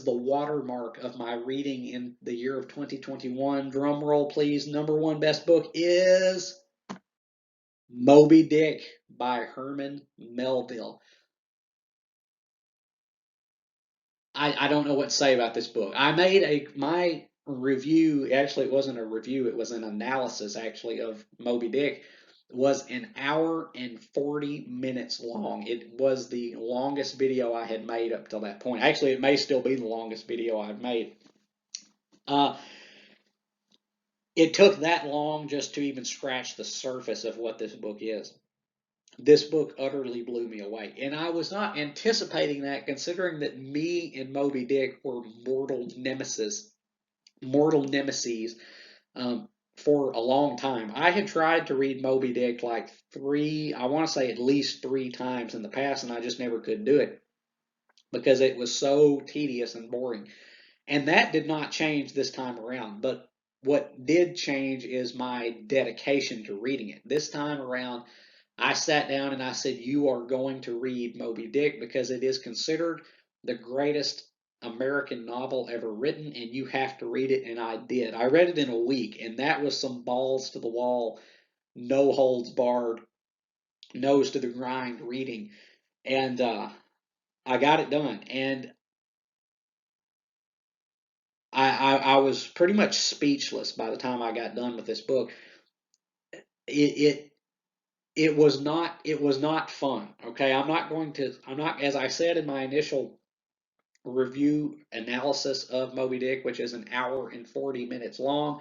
watermark of my reading in the year of 2021. Drum roll please. Number one best book is Moby Dick by Herman Melville. I don't know what to say about this book. I made my review, actually it wasn't a review, it was an analysis actually of Moby Dick, was an hour and 40 minutes long. It was the longest video I had made up till that point. Actually, it may still be the longest video I've made. Uh, it took that long just to even scratch the surface of what this book is. This book utterly blew me away. And I was not anticipating that, considering that me and Moby Dick were mortal nemesis for a long time. I had tried to read Moby Dick like I want to say at least three times in the past, and I just never could do it because it was so tedious and boring. And that did not change this time around. But what did change is my dedication to reading it. This time around, I sat down and I said, you are going to read Moby Dick because it is considered the greatest American novel ever written, and you have to read it. And I did. I read it in a week, and that was some balls to the wall, no holds barred, nose to the grind reading. And I got it done. And I was pretty much speechless by the time I got done with this book. It it was not fun. Okay, I'm not, as I said in my initial review analysis of Moby Dick, which is an hour and 40 minutes long.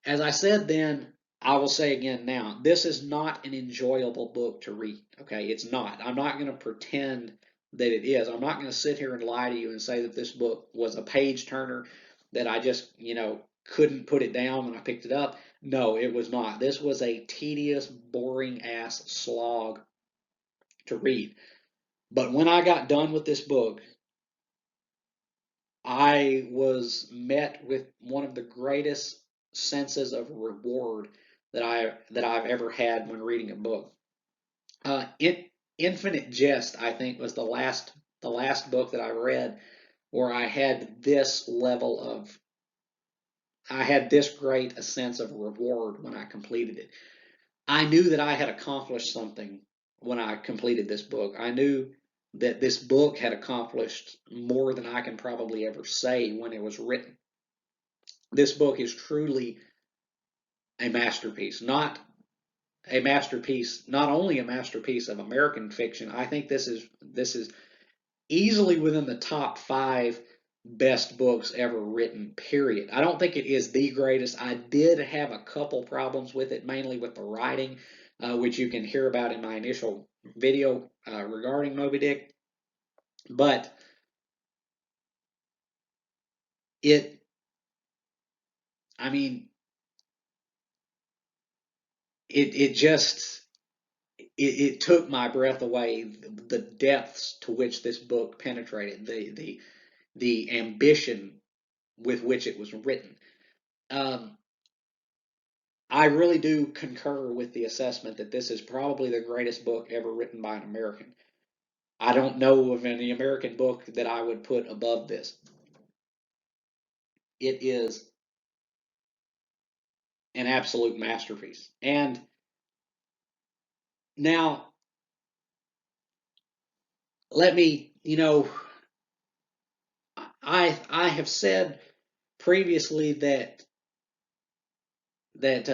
As I said then, I will say again now, this is not an enjoyable book to read. Okay, it's not. I'm not going to pretend that it is. I'm not going to sit here and lie to you and say that this book was a page turner, that I just, couldn't put it down when I picked it up. No, it was not. This was a tedious, boring ass slog to read. But when I got done with this book, I was met with one of the greatest senses of reward that I've ever had when reading a book. Infinite Jest, I think, was the last book that I read where I had this great a sense of reward when I completed it. I knew that I had accomplished something when I completed this book. I knew that this book had accomplished more than I can probably ever say when it was written. This book is truly a masterpiece, not only a masterpiece of American fiction. I think this is easily within the top five best books ever written, period. I don't think it is the greatest. I did have a couple problems with it, mainly with the writing, which you can hear about in my initial video regarding Moby Dick. But it, I mean, it just it took my breath away, the depths to which this book penetrated, the ambition with which it was written. Um, I really do concur with the assessment that this is probably the greatest book ever written by an American. I don't know of any American book that I would put above this. It is an absolute masterpiece. And now, let me, I have said previously that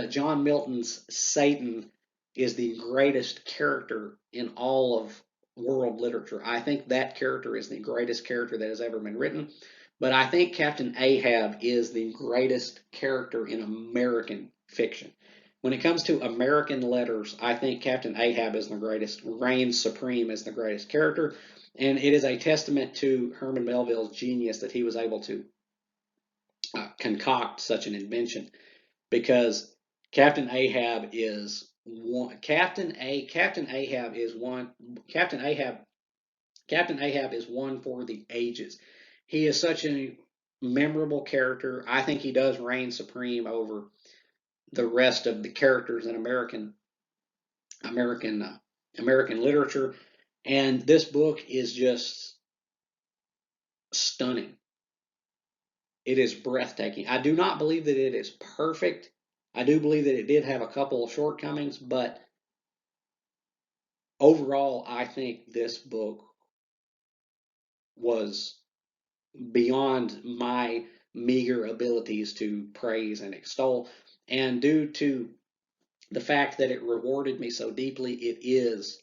John Milton's Satan is the greatest character in all of world literature. I think that character is the greatest character that has ever been written. But I think Captain Ahab is the greatest character in American fiction. When it comes to American letters, I think Captain Ahab is the greatest, reigns supreme as the greatest character. And it is a testament to Herman Melville's genius that he was able to concoct such an invention, because Captain Ahab is one. Captain Ahab is one. Captain Ahab is one for the ages. He is such a memorable character. I think he does reign supreme over the rest of the characters in American American literature. And this book is just stunning. It is breathtaking. I do not believe that it is perfect. I do believe that it did have a couple of shortcomings, but overall, I think this book was beyond my meager abilities to praise and extol. And due to the fact that it rewarded me so deeply, it is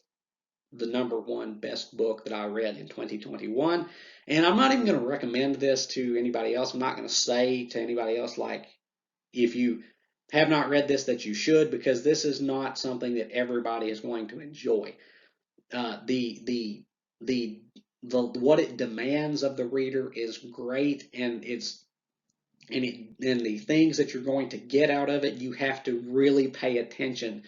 the #1 best book that I read in 2021. And I'm not even going to recommend this to anybody else. I'm not going to say to anybody else, like, if you have not read this, that you should, because this is not something that everybody is going to enjoy. The what it demands of the reader is great, and the things that you're going to get out of it, you have to really pay attention.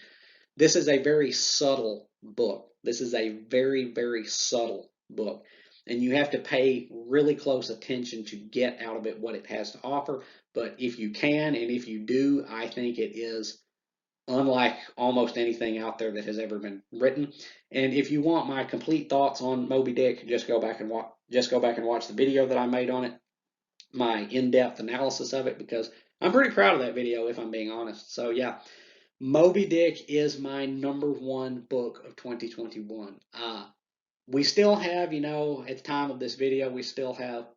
This is a very subtle book. This is a very, very subtle book. And you have to pay really close attention to get out of it what it has to offer. But if you can, and if you do, I think it is unlike almost anything out there that has ever been written. And if you want my complete thoughts on Moby Dick, just go back and watch the video that I made on it, my in-depth analysis of it, because I'm pretty proud of that video, if I'm being honest. So yeah, Moby Dick is my #1 book of 2021. We still have, at the time of this video, we still have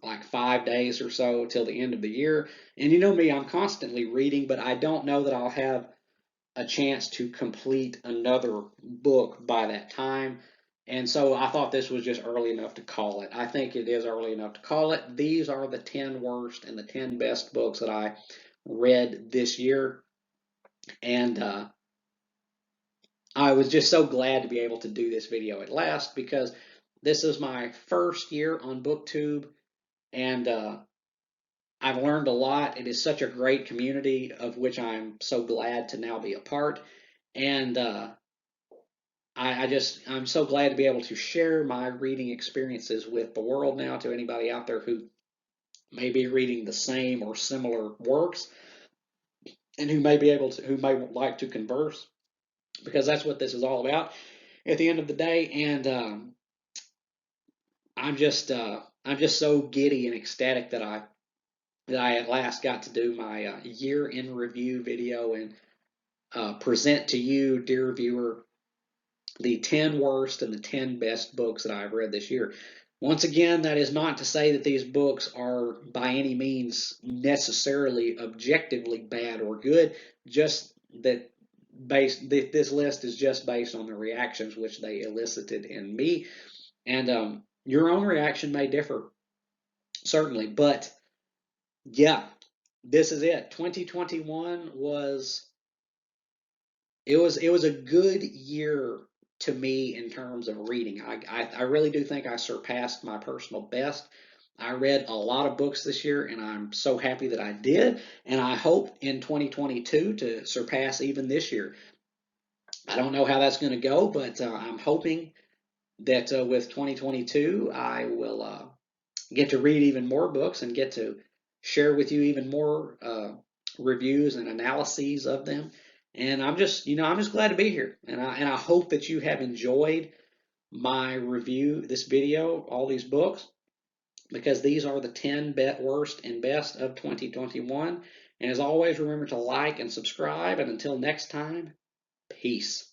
like 5 days or so till the end of the year. And you know me, I'm constantly reading, but I don't know that I'll have a chance to complete another book by that time. And so I thought this was just early enough to call it. I think it is early enough to call it. These are the 10 worst and the 10 best books that I read this year. And I was just so glad to be able to do this video at last, because this is my first year on BookTube, and I've learned a lot. It is such a great community of which I'm so glad to now be a part. And I'm so glad to be able to share my reading experiences with the world now, to anybody out there who may be reading the same or similar works, and who may like to converse, because that's what this is all about at the end of the day. And I'm just so giddy and ecstatic that I at last got to do my year in review video, and present to you, dear viewer, the 10 worst and the 10 best books that I've read this year. Once again, that is not to say that these books are by any means necessarily objectively bad or good, just that this list is just based on the reactions which they elicited in me. And your own reaction may differ, certainly, but yeah, this is it. 2021 was it was a good year to me in terms of reading. I really do think I surpassed my personal best. I read a lot of books this year, and I'm so happy that I did. And I hope in 2022 to surpass even this year. I don't know how that's going to go, but I'm hoping that with 2022, I will get to read even more books and get to share with you even more reviews and analyses of them. And I'm just glad to be here. And I hope that you have enjoyed my review, this video, all these books, because these are the 10 worst and best of 2021. And as always, remember to like and subscribe. And until next time, peace.